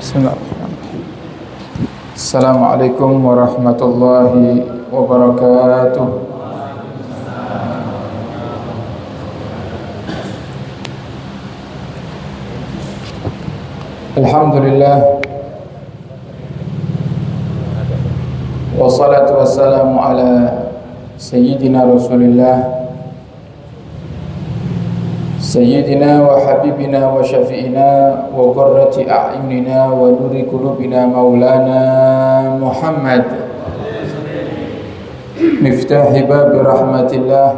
Bismillahirrahmanirrahim. Assalamualaikum warahmatullahi wabarakatuh. Alhamdulillah, wassalatu wassalamu ala sayyidina Rasulillah, sayyidina wa habibina wa syafi'ina wa qurrati a'yunina wa nuri qulubina maulana Muhammad miftahi babi rahmatillah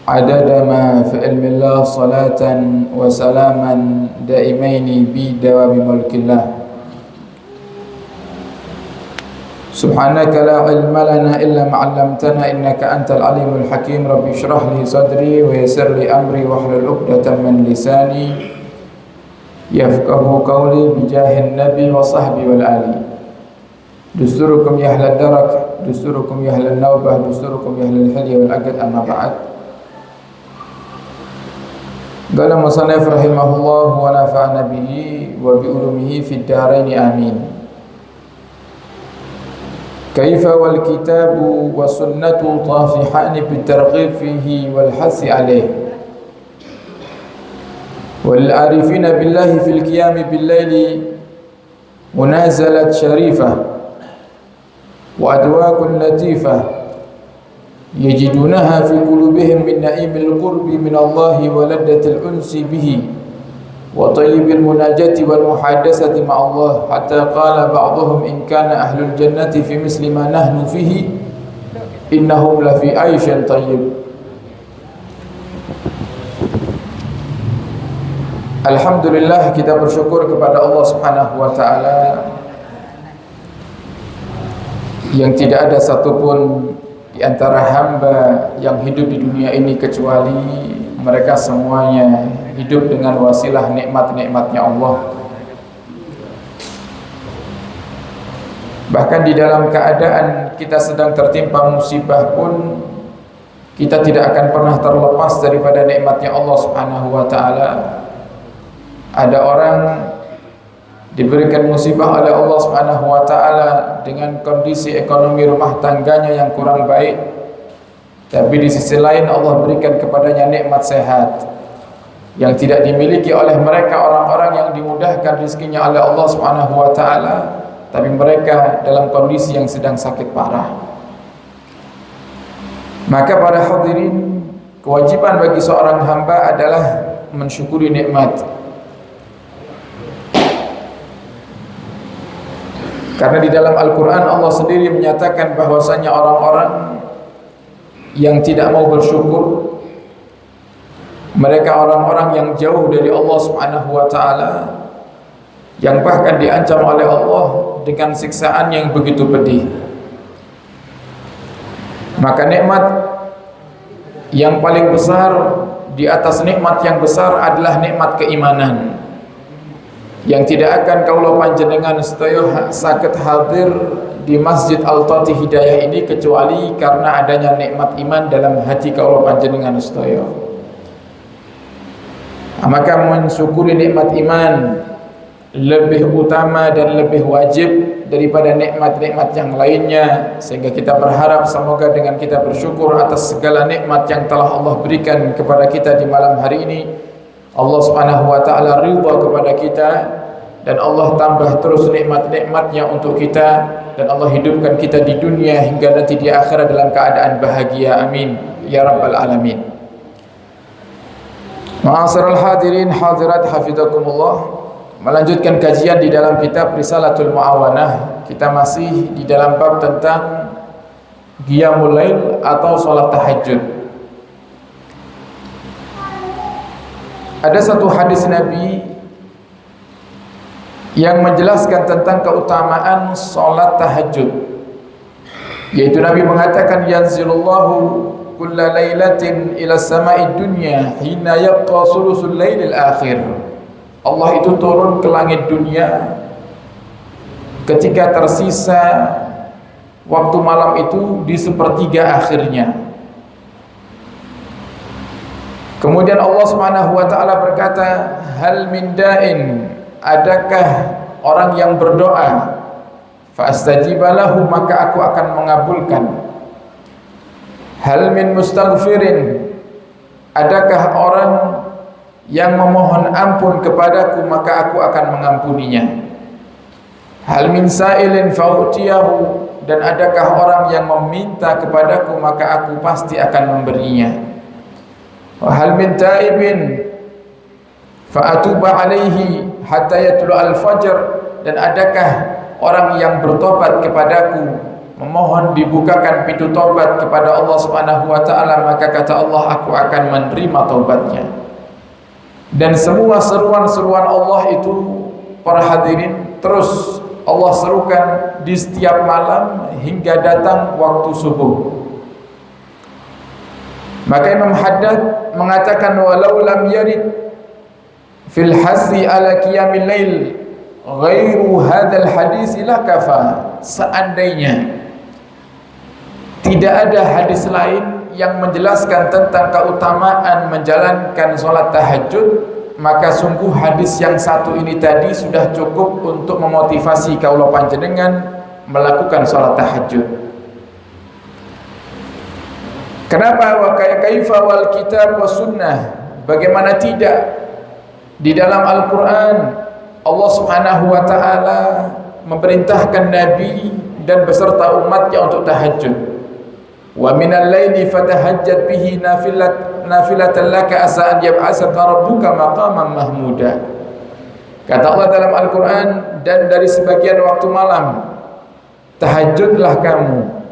adada ma fi ilmillah salatan wa salaman daimaini bi dawami mulkillah. Subhanaka la ilma lana illa ma 'allamtana innaka antal alimul hakim. Rabbi shrah li sadri wa yassir li amri wahlul 'uqdatam min lisani yafqahu qawli bi jahin nabi wa sahbi wal ali. Dusturukum ya ahlad darak, dusturukum ya ahlan nawbah, dusturukum ya ahlal hilya wal aqd, amma ba'd. Qala musannif rahimahullah wa nafa'ana bihi wa bi ulumihi fid dharain amin. كيف والكتاب والسنة طافحان بالترغيب فيه والحث عليه والعارفين بالله في القيام بالليل منازلة شريفة وأدواق لطيفة يجدونها في قلوبهم من نعيم القرب من الله ولذة الأنس به وطيب المناجاة والمحادثة مع الله حتى قال بعضهم إن كان أهل الجنة في مثل ما نحن فيه إنهم لفي عيش طيب. Alhamdulillah, kita bersyukur kepada Allah Subhanahu wa taala yang tidak ada satupun di antara hamba yang hidup di dunia ini kecuali mereka semuanya hidup dengan wasilah nikmat-nikmatnya Allah. Bahkan di dalam keadaan kita sedang tertimpa musibah pun kita tidak akan pernah terlepas daripada nikmatnya Allah Subhanahu wa taala. Ada orang diberikan musibah oleh Allah Subhanahu wa taala dengan kondisi ekonomi rumah tangganya yang kurang baik, tapi di sisi lain Allah berikan kepadanya nikmat sehat yang tidak dimiliki oleh mereka orang-orang yang dimudahkan rezekinya oleh Allah Subhanahu wa taala, tapi mereka dalam kondisi yang sedang sakit parah. Maka para hadirin, kewajiban bagi seorang hamba adalah mensyukuri nikmat. Karena di dalam Al-Qur'an Allah sendiri menyatakan bahwasanya orang-orang yang tidak mau bersyukur, mereka orang-orang yang jauh dari Allah Subhanahu wa taala, yang bahkan diancam oleh Allah dengan siksaan yang begitu pedih. Maka nikmat yang paling besar di atas nikmat yang besar adalah nikmat keimanan, yang tidak akan kaulah panjenengan sedaya saged hadir di Masjid Al-Tati Hidayah ini kecuali karena adanya nikmat iman dalam hati kaulah panjenengan sedaya. Maka mensyukuri nikmat iman lebih utama dan lebih wajib daripada nikmat-nikmat yang lainnya, sehingga kita berharap semoga dengan kita bersyukur atas segala nikmat yang telah Allah berikan kepada kita di malam hari ini, Allah Subhanahu wa taala ridha kepada kita dan Allah tambah terus nikmat-nikmatnya untuk kita, dan Allah hidupkan kita di dunia hingga nanti di akhirat dalam keadaan bahagia. Amin ya rabbal alamin. Ma'asyiral hadirin hadirat hafizakumullah, melanjutkan kajian di dalam kitab Risalatul Mu'awanah. Kita masih di dalam bab tentang qiyamul lail atau salat tahajud. Ada satu hadis Nabi yang menjelaskan tentang keutamaan salat tahajud, yaitu Nabi mengatakan yanzilullahu kulla lailatin ila samai dunya hina yabqa sulusul lailil akhir. Allah itu turun ke langit dunia ketika tersisa waktu malam itu di sepertiga akhirnya. Kemudian Allah Subhanahu wa taala berkata, hal min da'in adakah orang yang berdoa fa astajiba lahu, maka aku akan mengabulkan. Hal min mustaghfirin, adakah orang yang memohon ampun kepadaku, maka aku akan mengampuninya. Hal min sa'ilin fa'utiyahu, dan adakah orang yang meminta kepadaku, maka aku pasti akan memberinya. Wa hal min ta'ibin fa'atuba alaihi hatta yatlu al-fajr, dan adakah orang yang bertobat kepadaku, memohon dibukakan pintu tobat kepada Allah Subhanahu wa taala, maka kata Allah, aku akan menerima taubatnya. Dan semua seruan-seruan Allah itu, para hadirin, terus Allah serukan di setiap malam hingga datang waktu subuh. Maka Imam Haddad mengatakan, walau lam yarid fil hasi ala qiyamil lail ghairu hadzal hadis la kafa, seandainya tidak ada hadis lain yang menjelaskan tentang keutamaan menjalankan sholat tahajud, maka sungguh hadis yang satu ini tadi sudah cukup untuk memotivasi kaula panjenengan melakukan sholat tahajud. Kenapa? Wa kaifa wal kitab was sunnah, bagaimana tidak di dalam Al-Quran Allah Subhanahu wa ta'ala memerintahkan Nabi dan beserta umatnya untuk tahajud. Wa minal laili fatahajjat bihi nafilatan laka asa an yab'asaka rabbuka maqaman mahmuda. Kata Allah dalam Al-Quran, dan dari sebagian waktu malam tahajudlah kamu,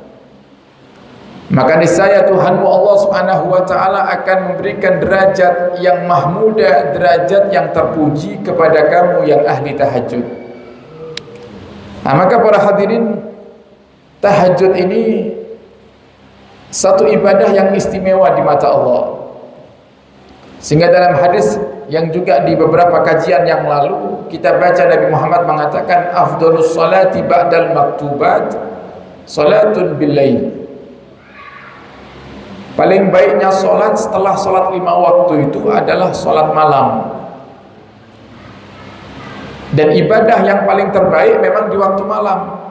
maka niscaya Tuhanmu Allah Subhanahu wa ta'ala akan memberikan derajat yang mahmuda, derajat yang terpuji kepada kamu yang ahli tahajud. Nah, maka para hadirin, tahajud ini satu ibadah yang istimewa di mata Allah. Sehingga dalam hadis yang juga di beberapa kajian yang lalu kita baca, Nabi Muhammad mengatakan, afdhalus salati ba'dal maktubat salatun bil lail. Paling baiknya solat setelah solat 5 waktu itu adalah solat malam. Dan ibadah yang paling terbaik memang di waktu malam.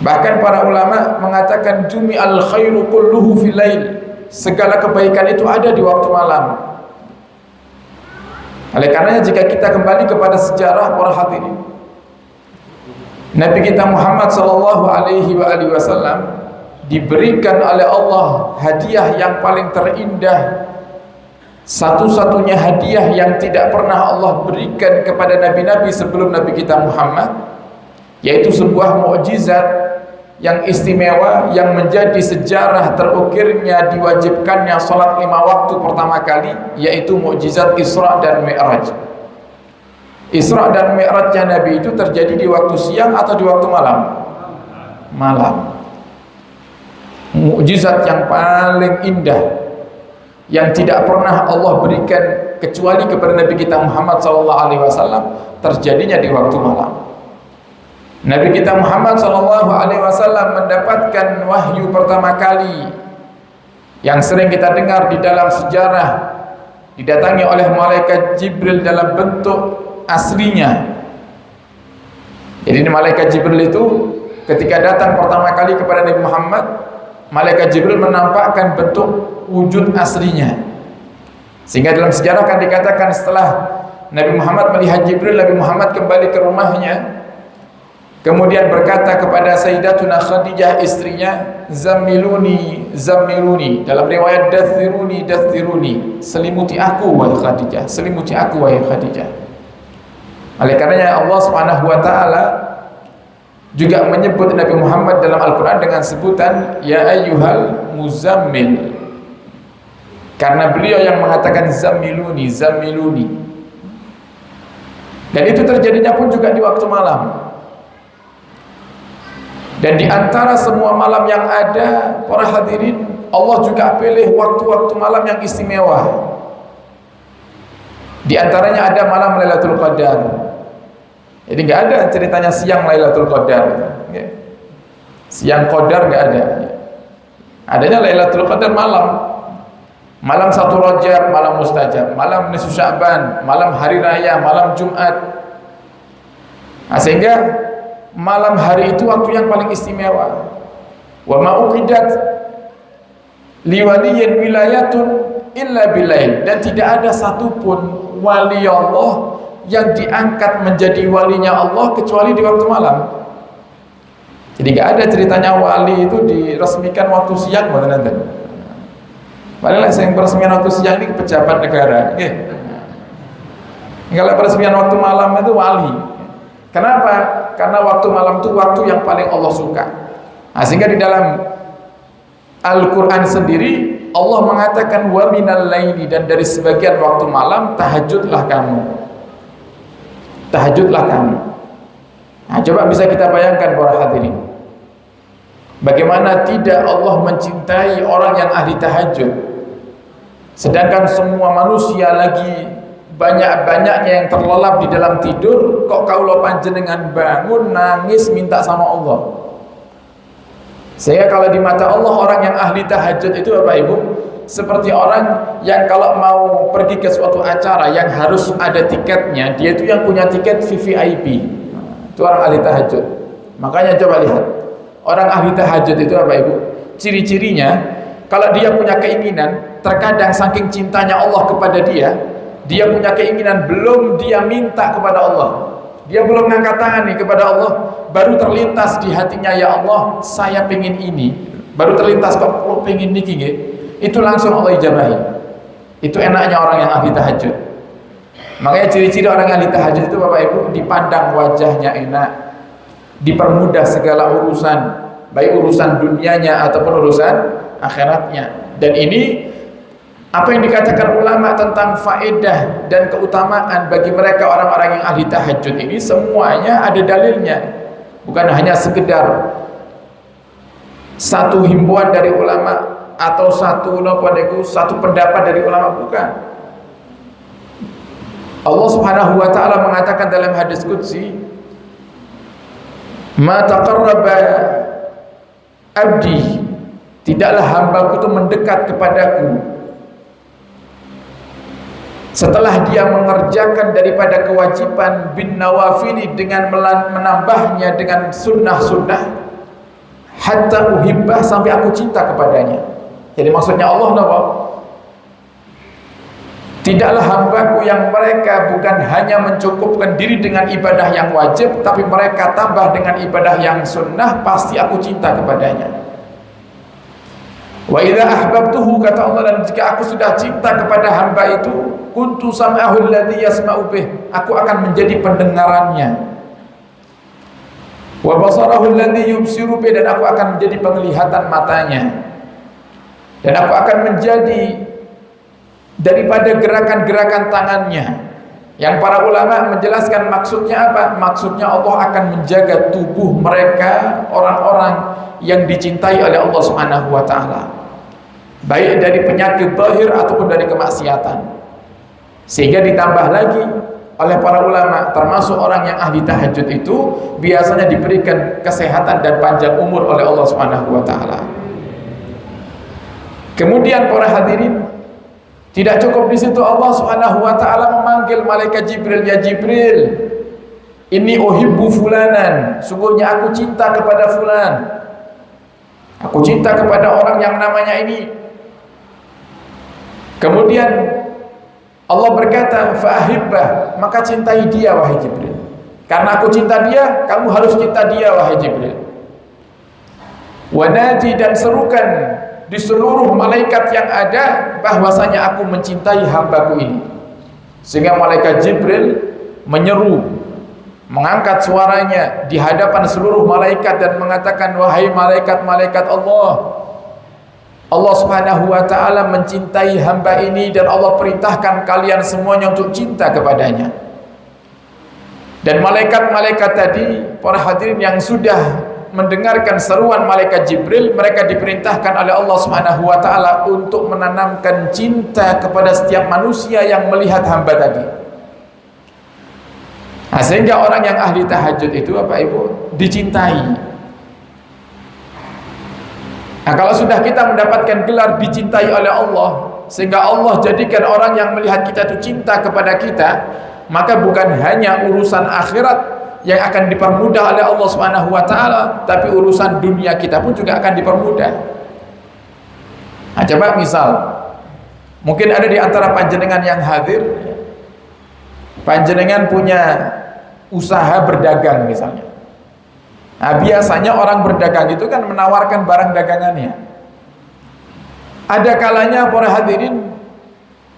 Bahkan para ulama mengatakan jumi'al khairu kulluhu fil lail, segala kebaikan itu ada di waktu malam. Oleh karenanya jika kita kembali kepada sejarah para hadirin, Nabi kita Muhammad sallallahu alaihi wasallam diberikan oleh Allah hadiah yang paling terindah, satu-satunya hadiah yang tidak pernah Allah berikan kepada nabi-nabi sebelum Nabi kita Muhammad, yaitu sebuah mukjizat yang istimewa yang menjadi sejarah terukirnya diwajibkannya salat 5 waktu pertama kali, yaitu mukjizat Isra dan Mi'raj. Isra dan Mi'rajnya Nabi itu terjadi di waktu siang atau di waktu malam? Malam. Mukjizat yang paling indah yang tidak pernah Allah berikan kecuali kepada Nabi kita Muhammad SAW terjadinya di waktu malam. Nabi kita Muhammad SAW mendapatkan wahyu pertama kali yang sering kita dengar di dalam sejarah, didatangi oleh malaikat Jibril dalam bentuk aslinya. Jadi malaikat Jibril itu ketika datang pertama kali kepada Nabi Muhammad, malaikat Jibril menampakkan bentuk wujud aslinya. Sehingga dalam sejarah kan dikatakan setelah Nabi Muhammad melihat Jibril, Nabi Muhammad kembali ke rumahnya, kemudian berkata kepada Sayyidatuna Khadijah istrinya, Zammiluni, Zammiluni. Dalam riwayat Dathiruni, Dathiruni, selimuti aku wahai Khadijah, selimuti aku wahai Khadijah. Oleh karenanya Allah Subhanahu wa ta'ala juga menyebut Nabi Muhammad dalam Al-Quran dengan sebutan Ya ayyuhal muzammil, karena beliau yang mengatakan Zammiluni, Zammiluni. Dan itu terjadinya pun juga di waktu malam. Dan di antara semua malam yang ada, para hadirin, Allah juga pilih waktu-waktu malam yang istimewa. Di antaranya ada malam Lailatul Qadar. Jadi nggak ada ceritanya siang Lailatul Qadar. Siang Qadar nggak ada. Adanya Lailatul Qadar malam. Malam 1 Rajab, malam mustajab, malam nisfu Sya'ban, malam hari raya, malam Jumat. Nah, sehingga malam hari itu waktu yang paling istimewa. Wa ma uqidat liwaliyin wilayatun illa bilail, dan tidak ada satupun wali Allah yang diangkat menjadi walinya Allah kecuali di waktu malam. Jadi gak ada ceritanya wali itu diresmikan waktu siang, benar-benar. Padahal yang peresmian waktu siang ini pejabat negara. Kalau peresmian waktu malam itu wali. Kenapa? Karena waktu malam itu waktu yang paling Allah suka. Nah, sehingga di dalam Al-Quran sendiri Allah mengatakan wa minal laili, dan dari sebagian waktu malam tahajudlah kamu. Tahajudlah kamu. Nah, coba bisa kita bayangkan para hadirin, bagaimana tidak Allah mencintai orang yang ahli tahajud, sedangkan semua manusia lagi banyak-banyaknya yang terlelap di dalam tidur, kok kaulo panjenengan bangun nangis minta sama Allah. Sehingga kalau di mata Allah orang yang ahli tahajud itu Bapak Ibu seperti orang yang kalau mau pergi ke suatu acara yang harus ada tiketnya, dia itu yang punya tiket VVIP. Itu orang ahli tahajud. Makanya coba lihat, orang ahli tahajud itu Bapak Ibu, ciri-cirinya kalau dia punya keinginan, terkadang saking cintanya Allah kepada dia punya keinginan, belum dia minta kepada Allah, dia belum ngangkat tangan nih kepada Allah, baru terlintas di hatinya, ya Allah saya pengen ini, baru terlintas kok lo pengen niki, itu langsung Allah ijabahi. Itu enaknya orang yang ahli tahajud. Makanya ciri-ciri orang ahli tahajud itu Bapak Ibu, dipandang wajahnya enak, dipermudah segala urusan, baik urusan dunianya ataupun urusan akhiratnya. Dan ini apa yang dikatakan ulama tentang faedah dan keutamaan bagi mereka orang-orang yang ahli tahajud ini, semuanya ada dalilnya, bukan hanya sekedar satu himbauan dari ulama atau satu pendapat dari ulama, bukan. Allah Subhanahu wa taala mengatakan dalam hadis qudsi, ma taqarraba abdi, tidaklah hambaku itu mendekat kepadaku setelah dia mengerjakan daripada kewajiban bin nawafili, dengan menambahnya dengan sunnah-sunnah, hatta uhibbah, sampai aku cinta kepadanya. Jadi maksudnya Allah napa? Tidaklah hambaku yang mereka bukan hanya mencukupkan diri dengan ibadah yang wajib, tapi mereka tambah dengan ibadah yang sunnah, pasti aku cinta kepadanya. Wa idza ahbabtuhu, kata Allah, dan jika aku sudah cinta kepada hamba itu, kuntu sam'ahu alladhi yasma'u bih, aku akan menjadi pendengarannya. Wa basarahu alladhi yubsiru bih, dan aku akan menjadi penglihatan matanya. Dan aku akan menjadi daripada gerakan-gerakan tangannya. Yang para ulama menjelaskan maksudnya apa? Maksudnya Allah akan menjaga tubuh mereka, orang-orang yang dicintai oleh Allah Subhanahu wa taala, baik dari penyakit zahir ataupun dari kemaksiatan. Sehingga ditambah lagi oleh para ulama, termasuk orang yang ahli tahajud itu biasanya diberikan kesehatan dan panjang umur oleh Allah Subhanahu wa taala. Kemudian para hadirin, tidak cukup di situ, Allah Subhanahu wa taala memanggil malaikat Jibril, ya Jibril, inni uhibbu fulanan, sungguhnya aku cinta kepada fulan, aku cinta kepada orang yang namanya ini. Kemudian Allah berkata, fa'ahibbah, maka cintai dia wahai Jibril. Karena aku cinta dia, kamu harus cinta dia wahai Jibril. Wanadi, dan serukan di seluruh malaikat yang ada bahwasanya aku mencintai hambaku ini. Sehingga malaikat Jibril menyeru, mengangkat suaranya di hadapan seluruh malaikat dan mengatakan, wahai malaikat-malaikat Allah, Allah Subhanahu wa taala mencintai hamba ini, dan Allah perintahkan kalian semuanya untuk cinta kepadanya. Dan malaikat-malaikat tadi, para hadirin yang sudah mendengarkan seruan malaikat Jibril, mereka diperintahkan oleh Allah Subhanahu wa taala untuk menanamkan cinta kepada setiap manusia yang melihat hamba tadi. Nah, sehingga orang yang ahli tahajud itu Bapak Ibu dicintai. Nah, kalau sudah kita mendapatkan gelar dicintai oleh Allah, sehingga Allah jadikan orang yang melihat kita itu cinta kepada kita, maka bukan hanya urusan akhirat yang akan dipermudah oleh Allah Subhanahu wa taala, tapi urusan dunia kita pun juga akan dipermudah. Nah, coba misal mungkin ada di antara panjenengan yang hadir, panjenengan punya usaha berdagang misalnya. Nah, biasanya orang berdagang itu kan menawarkan barang dagangannya. Ada kalanya para hadirin,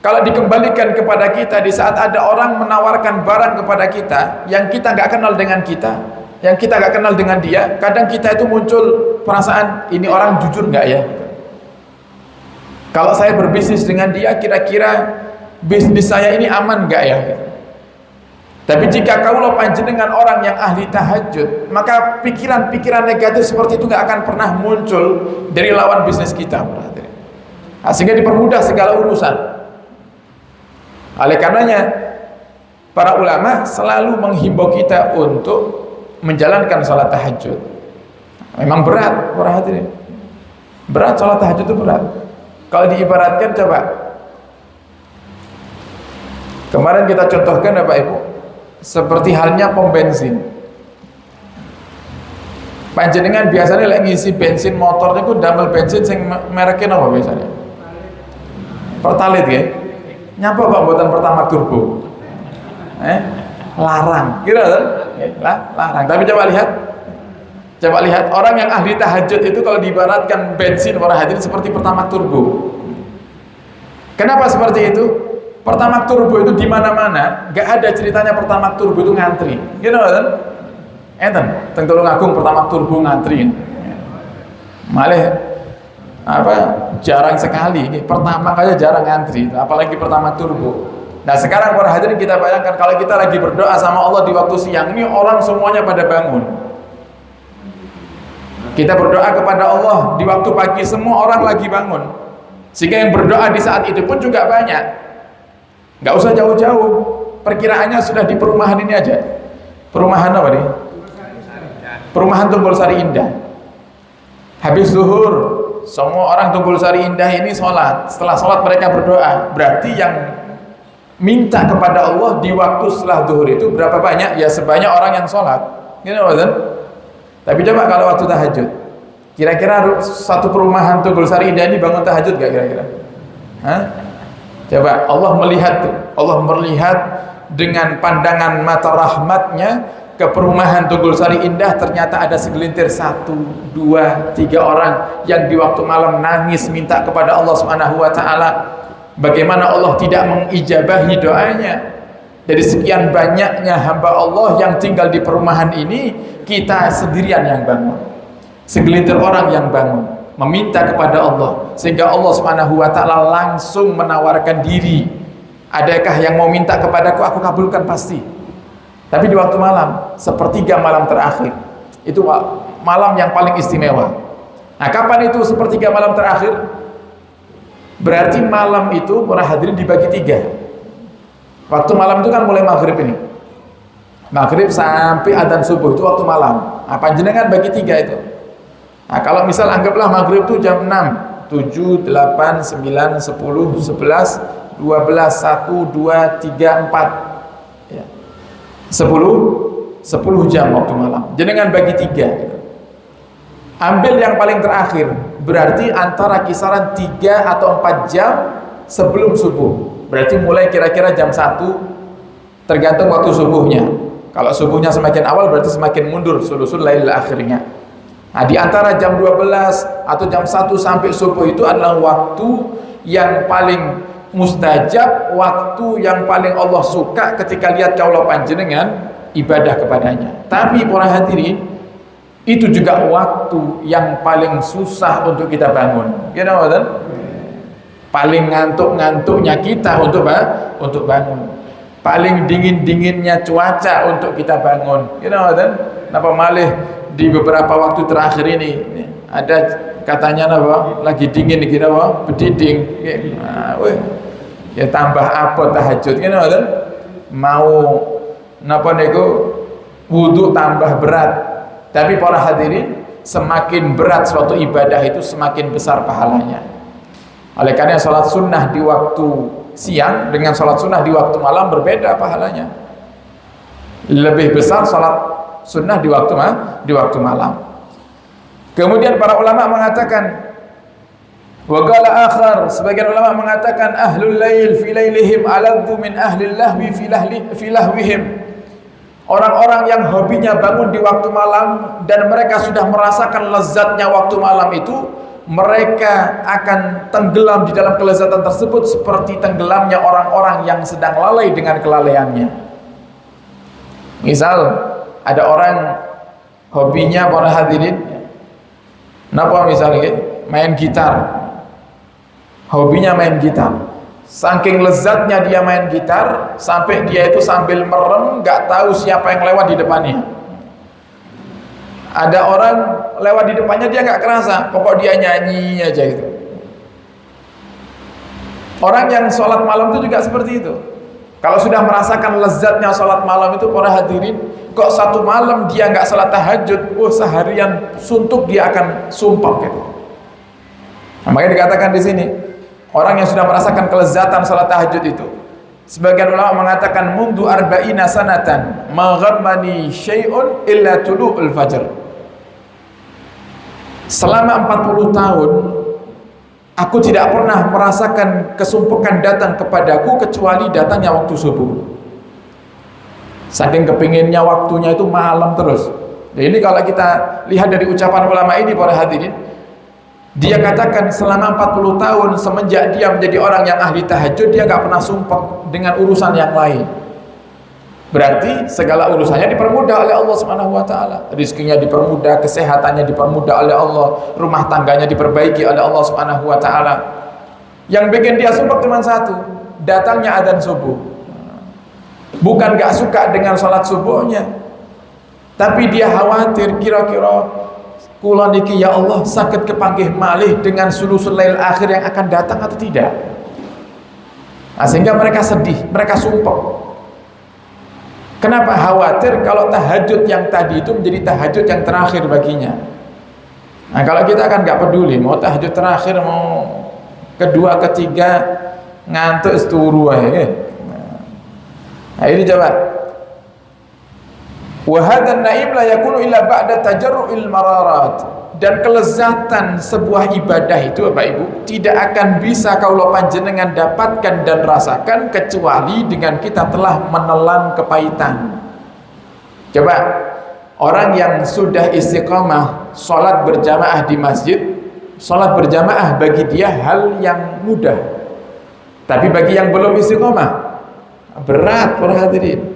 kalau dikembalikan kepada kita di saat ada orang menawarkan barang kepada kita yang kita nggak kenal dengan kita, yang kita nggak kenal dengan dia, kadang kita itu muncul perasaan, ini orang jujur nggak ya? Kalau saya berbisnis dengan dia, kira-kira bisnis saya ini aman nggak ya? Tapi jika kaulah panjenengan orang yang ahli tahajud, maka pikiran-pikiran negatif seperti itu nggak akan pernah muncul dari lawan bisnis kita. Nah, sehingga dipermudah segala urusan. Oleh karenanya para ulama selalu menghimbau kita untuk menjalankan salat tahajud. Memang berat para hadirin, berat, salat tahajud itu berat. Kalau diibaratkan, coba kemarin kita contohkan ya Pak Ibu, seperti halnya pom bensin. Panjenengan biasanya lagi ngisi bensin motornya itu damel bensin sing mereknya apa biasanya? Pertalite ya? Nyapa kok buatan pertama turbo? Larang, kira kan? Larang. Tapi coba lihat orang yang ahli tahajud itu kalau diibaratkan bensin para hadirin seperti pertama turbo. Kenapa seperti itu? Pertama turbo itu di mana-mana, nggak ada ceritanya pertama turbo itu ngantri. Gitu kan? Enten, teng Tulungagung pertama turbo ngantri. Malah jarang sekali, pertama aja jarang ngantri, apalagi pertama turbo. Nah sekarang para hadirin kita bayangkan kalau kita lagi berdoa sama Allah di waktu siang ini, orang semuanya pada bangun. Kita berdoa kepada Allah di waktu pagi, semua orang lagi bangun, sehingga yang berdoa di saat itu pun juga banyak. Nggak usah jauh-jauh, perkiraannya sudah di perumahan ini aja. Perumahan apa nih? Perumahan Tunggul Sari Indah. Habis zuhur semua orang Tunggul Sari Indah ini sholat. Setelah sholat mereka berdoa. Berarti yang minta kepada Allah di waktu setelah zuhur itu berapa banyak? Ya sebanyak orang yang sholat. Gitu kan? Tapi coba kalau waktu tahajud, kira-kira satu perumahan Tunggul Sari Indah ini bangun tahajud gak kira-kira? Coba Allah melihat tuh, Allah melihat dengan pandangan mata rahmatnya ke perumahan Tunggul Sari Indah, ternyata ada segelintir 1, 2, 3 orang yang di waktu malam nangis minta kepada Allah Subhanahu wa taala. Bagaimana Allah tidak mengijabahi doanya? Dari sekian banyaknya hamba Allah yang tinggal di perumahan ini, kita sendirian yang bangun. Segelintir orang yang bangun meminta kepada Allah, sehingga Allah Subhanahu wa taala langsung menawarkan diri. Adakah yang mau minta kepadaku, aku kabulkan pasti. Tapi di waktu malam, sepertiga malam terakhir, itu malam yang paling istimewa. Nah, kapan itu sepertiga malam terakhir? Berarti malam itu para hadirin dibagi 3. Waktu malam itu kan mulai maghrib ini, maghrib sampai adzan subuh, itu waktu malam. Nah, panjenengan bagi 3 itu. Nah, kalau misal anggaplah maghrib itu jam 6, 7, 8, 9, 10, 11, 12, 1, 2, 3, 4 ya. 10 jam waktu malam. Jenengan bagi 3 gitu. Ambil yang paling terakhir, berarti antara kisaran 3 atau 4 jam sebelum subuh. Berarti mulai kira-kira jam 1, tergantung waktu subuhnya. Kalau subuhnya semakin awal berarti semakin mundur sulusul lail akhirnya. Nah, di antara jam 12 atau jam 1 sampai subuh itu adalah waktu yang paling mustajab, waktu yang paling Allah suka ketika lihat kaulah panjenengan ibadah kepadanya. Tapi para hadirin, itu juga waktu yang paling susah untuk kita bangun. You know what? Paling ngantuk-ngantuknya kita untuk bangun. Paling dingin-dinginnya cuaca untuk kita bangun. You know what? Napa malih di beberapa waktu terakhir ini ada katanya apa? Lagi dingin gitu apa? Bediding. Ya tambah apa tahajud kan gitu, mau napa niku wudu tambah berat. Tapi para hadirin, semakin berat suatu ibadah itu semakin besar pahalanya. Oleh karena sholat sunnah di waktu siang dengan sholat sunnah di waktu malam berbeda pahalanya. Lebih besar sholat sunnah di waktu malam. Kemudian para ulama mengatakan, wa qala akhar, sebagian ulama mengatakan ahlul lail fi lailihim aladzu min ahlil lahwi fi lahwihim. Orang-orang yang hobinya bangun di waktu malam dan mereka sudah merasakan lezatnya waktu malam itu, mereka akan tenggelam di dalam kelezatan tersebut seperti tenggelamnya orang-orang yang sedang lalai dengan kelalaiannya. Misal ada orang hobinya, para hadirin, napa misalnya main gitar. Hobinya main gitar. Saking lezatnya dia main gitar sampai dia itu sambil merem nggak tahu siapa yang lewat di depannya. Ada orang lewat di depannya dia nggak kerasa, pokok dia nyanyi aja gitu. Orang yang sholat malam itu juga seperti itu. Kalau sudah merasakan lezatnya sholat malam itu, para hadirin, kok satu malam dia nggak sholat tahajud, seharian suntuk dia akan sumpah gitu. Nah, makanya dikatakan di sini, orang yang sudah merasakan kelezatan salat tahajud itu, sebagian ulama mengatakan mundu arba'ina sanatan ma ghammani syai'un illa tulu'ul fajr. Selama 40 tahun aku tidak pernah merasakan kesumpukan datang kepadaku kecuali datangnya waktu subuh. Saking kepinginnya waktunya itu malam terus. Nah, ini kalau kita lihat dari ucapan ulama ini, para hadirin, dia katakan selama 40 tahun semenjak dia menjadi orang yang ahli tahajud, dia gak pernah sumpah dengan urusan yang lain. Berarti segala urusannya dipermudah oleh Allah Subhanahu wa taala. Rizkinya dipermudah, kesehatannya dipermudah oleh Allah, rumah tangganya diperbaiki oleh Allah Subhanahu wa taala. Yang bikin dia sumpah cuma satu, datangnya adzan subuh. Bukan gak suka dengan sholat subuhnya, tapi dia khawatir kira-kira kula niki ya Allah sakit kepanggih malih dengan sulusul lail akhir yang akan datang atau tidak. Nah, sehingga mereka sedih, mereka sumpah. Kenapa? Khawatir kalau tahajud yang tadi itu menjadi tahajud yang terakhir baginya. Nah, kalau kita kan nggak peduli mau tahajud terakhir, mau kedua, ketiga, ngantuk seturu aja. Nah, ini coba. Wa hadzal naim la yakunu illa ba'da tajarru'il mararat. Dan kelezatan sebuah ibadah itu, Bapak Ibu, tidak akan bisa kaulah panjenengan dapatkan dan rasakan kecuali dengan kita telah menelan kepahitan. Coba orang yang sudah istiqamah sholat berjamaah di masjid, sholat berjamaah bagi dia hal yang mudah. Tapi bagi yang belum istiqamah berat, para hadirin.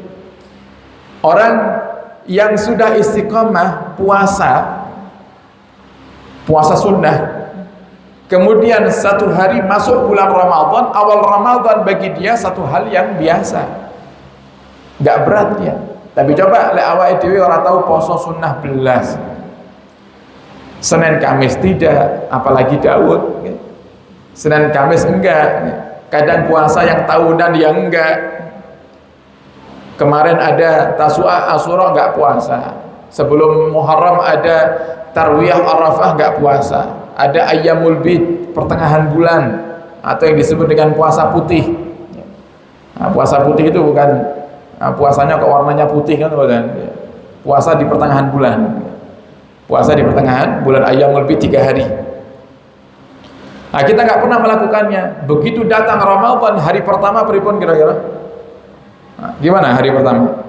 Orang yang sudah istiqamah puasa sunnah, kemudian satu hari masuk bulan Ramadan, awal Ramadan bagi dia satu hal yang biasa, gak berat dia. Tapi coba lek awake dhewe ora tahu poso sunnah belas, Senin Kamis tidak, apalagi Daud. Senin Kamis enggak, kadang puasa yang tahunan yang enggak. Kemarin ada Tasu'a Asyura enggak puasa. Sebelum Muharram ada Tarwiyah Arafah enggak puasa. Ada Ayyamul Bid, pertengahan bulan, atau yang disebut dengan puasa putih. Nah, puasa putih itu bukan puasanya kok warnanya putih kan, bukan. Puasa di pertengahan bulan. Puasa di pertengahan bulan Ayyamul Bid 3 hari. Nah, kita enggak pernah melakukannya. Begitu datang Ramadan, hari pertama pripun kira-kira? Nah, gimana hari pertama?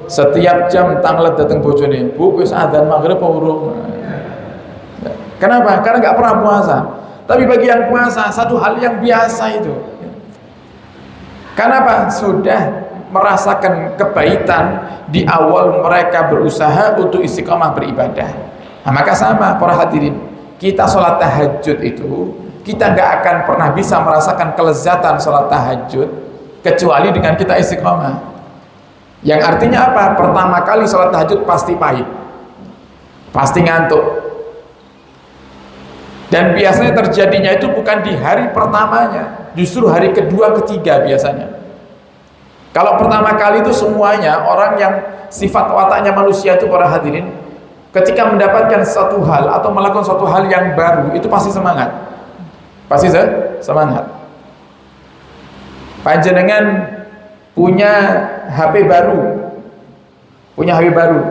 Setiap jam tanglet datang bojone, Bu wis adzan maghrib apa urung? Kenapa? Karena nggak pernah puasa. Tapi bagi yang puasa satu hal yang biasa itu. Kenapa? Sudah merasakan kepahitan di awal mereka berusaha untuk istiqamah beribadah. Nah, maka sama para hadirin, kita sholat tahajud itu kita nggak akan pernah bisa merasakan kelezatan sholat tahajud kecuali dengan kita istiqamah. Yang artinya apa? Pertama kali sholat tahajud pasti pahit, pasti ngantuk. Dan biasanya terjadinya itu bukan di hari pertamanya, justru hari kedua, ketiga biasanya. Kalau pertama kali itu semuanya orang yang sifat wataknya manusia itu, para hadirin, ketika mendapatkan satu hal atau melakukan suatu hal yang baru itu pasti semangat. Pasti semangat. Panjenengan punya HP baru.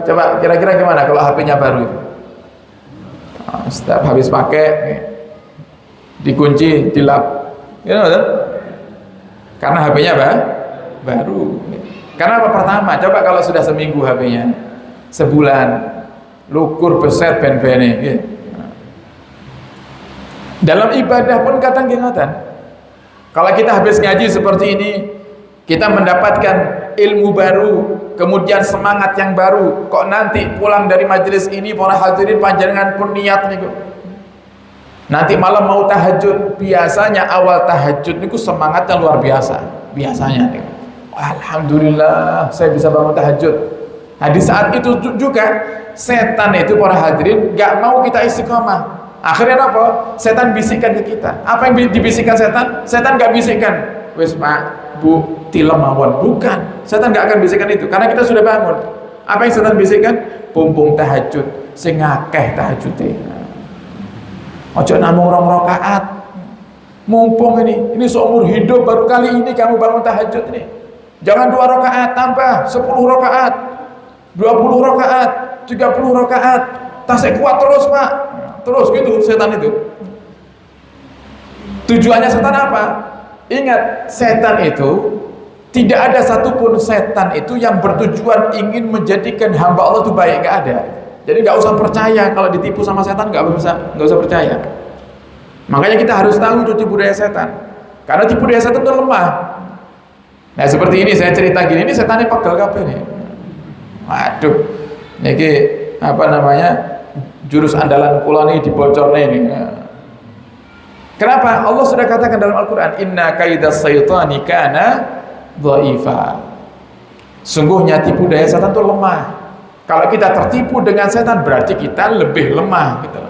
Coba kira-kira gimana kalau HP-nya baru? Setiap habis pakai dikunci, dilap. You know, karena HP-nya baru. Karena apa? Pertama, coba kalau sudah seminggu HP-nya, sebulan, lukur beset ben-bene. Dalam ibadah pun kadang ngoten. Kalau kita habis ngaji seperti ini, kita mendapatkan ilmu baru, kemudian semangat yang baru. Kok nanti pulang dari majelis ini para hadirin panjenengan pun niat niku. Nanti malam mau tahajud, biasanya awal tahajud niku semangatnya luar biasa. Biasanya niku. Alhamdulillah saya bisa bangun tahajud. Nah di saat itu juga setan itu para hadirin gak mau kita istiqomah. Akhirnya apa? Setan bisikkan ke kita. Apa yang dibisikkan setan? Setan gak bisikkan, wis Pak, Bu, tilem mawon. Bukan. Setan gak akan bisikkan itu karena kita sudah bangun. Apa yang setan bisikkan? Pumpung tahajud, sing akeh tahajude. Ojo namung 2 rakaat. Mumpung ini seumur hidup baru kali ini kamu bangun tahajud ini. Jangan 2 rakaat, tambah 10 rakaat, 20 rakaat, 30 rakaat. Tasik kuat terus, Pak. Terus gitu setan itu. Tujuannya setan apa? Ingat, setan itu tidak ada satupun setan itu yang bertujuan ingin menjadikan hamba Allah itu baik, nggak ada. Jadi nggak usah percaya kalau ditipu sama setan, nggak usah percaya. Makanya kita harus tahu itu tipu daya setan. Karena tipu daya setan itu lemah. Nah seperti ini saya cerita gini, ini setannya pegel kabeh nih. Waduh, ini apa namanya? Jurus andalan kula ini dibocorne ini. Kenapa? Allah sudah katakan dalam Al-Qur'an, inna kaidas syaitani kana dhaifa. Sungguhnya tipu daya setan itu lemah. Kalau kita tertipu dengan setan berarti kita lebih lemah gitu.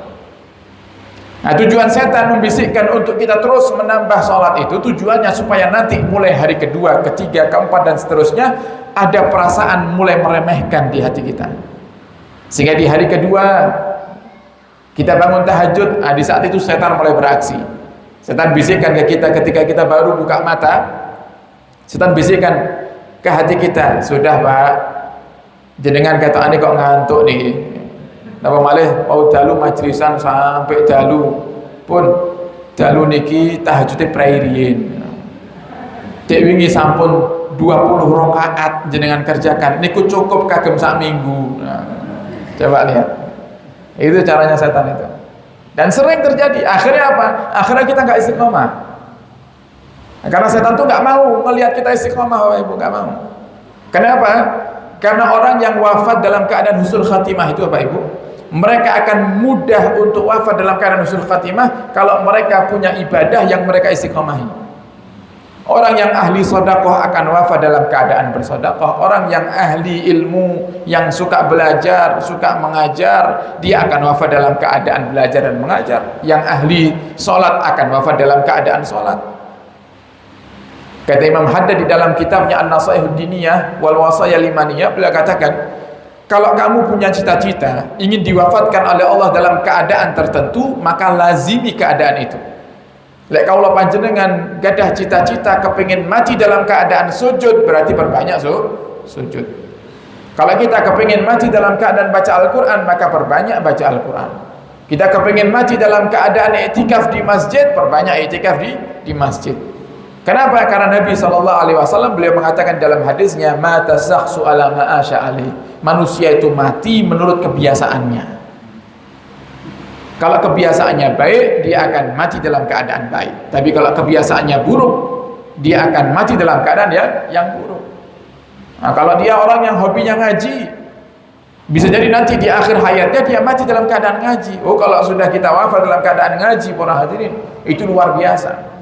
Nah, tujuan setan membisikkan untuk kita terus menambah sholat itu tujuannya supaya nanti mulai hari kedua, ketiga, keempat dan seterusnya ada perasaan mulai meremehkan di hati kita. Sehingga di hari kedua kita bangun tahajud, nah di saat itu setan mulai beraksi. Setan bisikkan ke kita ketika kita baru buka mata. Setan bisikkan ke hati kita, sudah Pak, jenengan kata ani kok ngantuk nih. Napa malih mau dalu majlisan sampai dalu pun dalu niki tahajudnya prairiyin. Cek wingi sampun 20 rakaat jenengan kerjakan niku cukup kagem sak minggu. Nah, coba lihat. Itu caranya setan itu. Dan sering terjadi. Akhirnya apa? Akhirnya kita nggak istiqomah. Nah, karena setan tuh nggak mau melihat kita istiqomah, Bapak Ibu, nggak mau. Kenapa? Karena orang yang wafat dalam keadaan husnul khatimah itu, Bapak Ibu, mereka akan mudah untuk wafat dalam keadaan husnul khatimah kalau mereka punya ibadah yang mereka istiqomahi. Orang yang ahli sodakoh akan wafat dalam keadaan bersodakoh. Orang yang ahli ilmu, yang suka belajar, suka mengajar, dia akan wafat dalam keadaan belajar dan mengajar. Yang ahli sholat akan wafat dalam keadaan sholat. Kata Imam Haddad di dalam kitabnya An-Nasaihud Diniyah wal Wasaya Limaniyah, beliau katakan, kalau kamu punya cita-cita ingin diwafatkan oleh Allah dalam keadaan tertentu, maka lazimi keadaan itu. Lek kaulah panjenengan gadah cita-cita kepingin mati dalam keadaan sujud, berarti perbanyak sujud. Kalau kita kepingin mati dalam keadaan baca Al-Quran, maka perbanyak baca Al-Quran. Kita kepingin mati dalam keadaan i'tikaf di masjid, perbanyak i'tikaf di masjid. Kenapa? Karena Nabi SAW beliau mengatakan dalam hadisnya, mata sakhsu ala ma'asya alih. Manusia itu mati menurut kebiasaannya. Kalau kebiasaannya baik, dia akan mati dalam keadaan baik. Tapi kalau kebiasaannya buruk, dia akan mati dalam keadaan yang buruk. Nah, kalau dia orang yang hobinya ngaji, bisa jadi nanti di akhir hayatnya dia mati dalam keadaan ngaji. Oh, kalau sudah kita wafat dalam keadaan ngaji, para hadirin, itu luar biasa.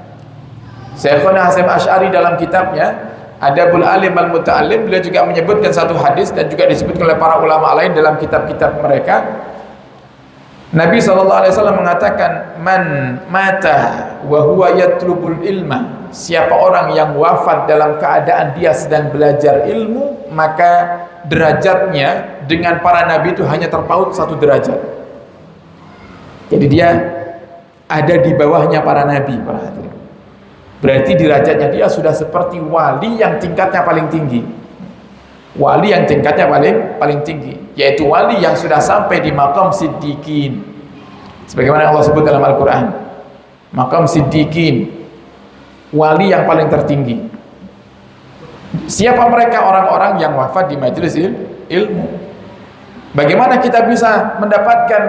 Syekhuna Hasyim Asy'ari dalam kitabnya Adabul Alim Al-Muta'allim, beliau juga menyebutkan satu hadis dan juga disebutkan oleh para ulama lain dalam kitab-kitab mereka. Nabi SAW mengatakan, man mata wa huwa yatlubul ilma, siapa orang yang wafat dalam keadaan dia sedang belajar ilmu, maka derajatnya dengan para nabi itu hanya terpaut 1 derajat. Jadi dia ada di bawahnya para nabi, para hadirin. Berarti derajatnya dia sudah seperti wali yang tingkatnya paling tinggi. Wali yang tingkatnya paling tinggi, yaitu wali yang sudah sampai di maqam siddiqin. Sebagaimana Allah sebut dalam Al-Qur'an, maqam siddiqin, wali yang paling tertinggi. Siapa mereka? Orang-orang yang wafat di majelis ilmu. Bagaimana kita bisa mendapatkan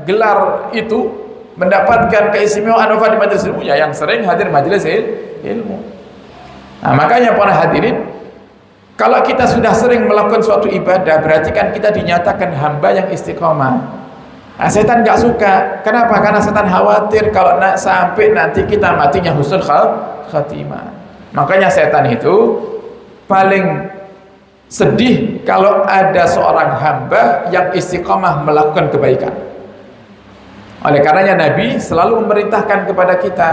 gelar itu, mendapatkan keistimewaan wafat di majelis ilmu? Ya, yang sering hadir majelis ilmu. Nah, makanya para hadirin, kalau kita sudah sering melakukan suatu ibadah, berarti kan kita dinyatakan hamba yang istiqomah. Nah, setan gak suka. Kenapa? Karena setan khawatir kalau sampai nanti kita matinya husnul khatimah. Makanya setan itu paling sedih kalau ada seorang hamba yang istiqomah melakukan kebaikan. Oleh karenanya Nabi selalu memerintahkan kepada kita,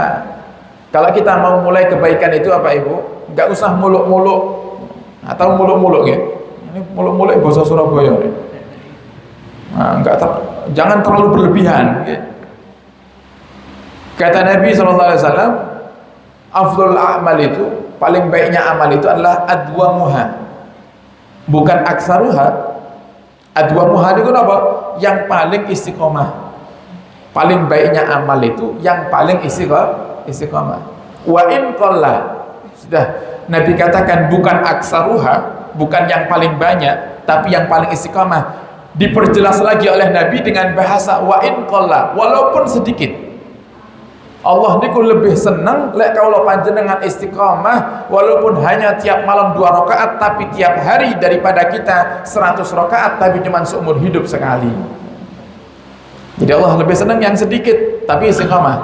kalau kita mau mulai kebaikan itu apa Ibu? Gak usah muluk-muluk atau muluk-muluk ya. Ini muluk-muluk bahasa Surabaya ya. Nah, jangan terlalu berlebihan ya. Kata Nabi SAW, afdhul a'mal itu, paling baiknya amal itu adalah adwamuha, bukan aksaruha. Adwamuha itu apa? Yang paling istiqomah. Paling baiknya amal itu yang paling istiqomah. Wa in qalla, sudah Nabi katakan bukan aksaruha, bukan yang paling banyak, tapi yang paling istiqomah. Diperjelas lagi oleh Nabi dengan bahasa wa in qalla, walaupun sedikit. Allah niku lebih senang lek kalau panjenengan istiqomah walaupun hanya tiap malam 2 rakaat tapi tiap hari, daripada kita 100 rakaat tapi cuma seumur hidup sekali. Jadi Allah lebih senang yang sedikit tapi istiqomah.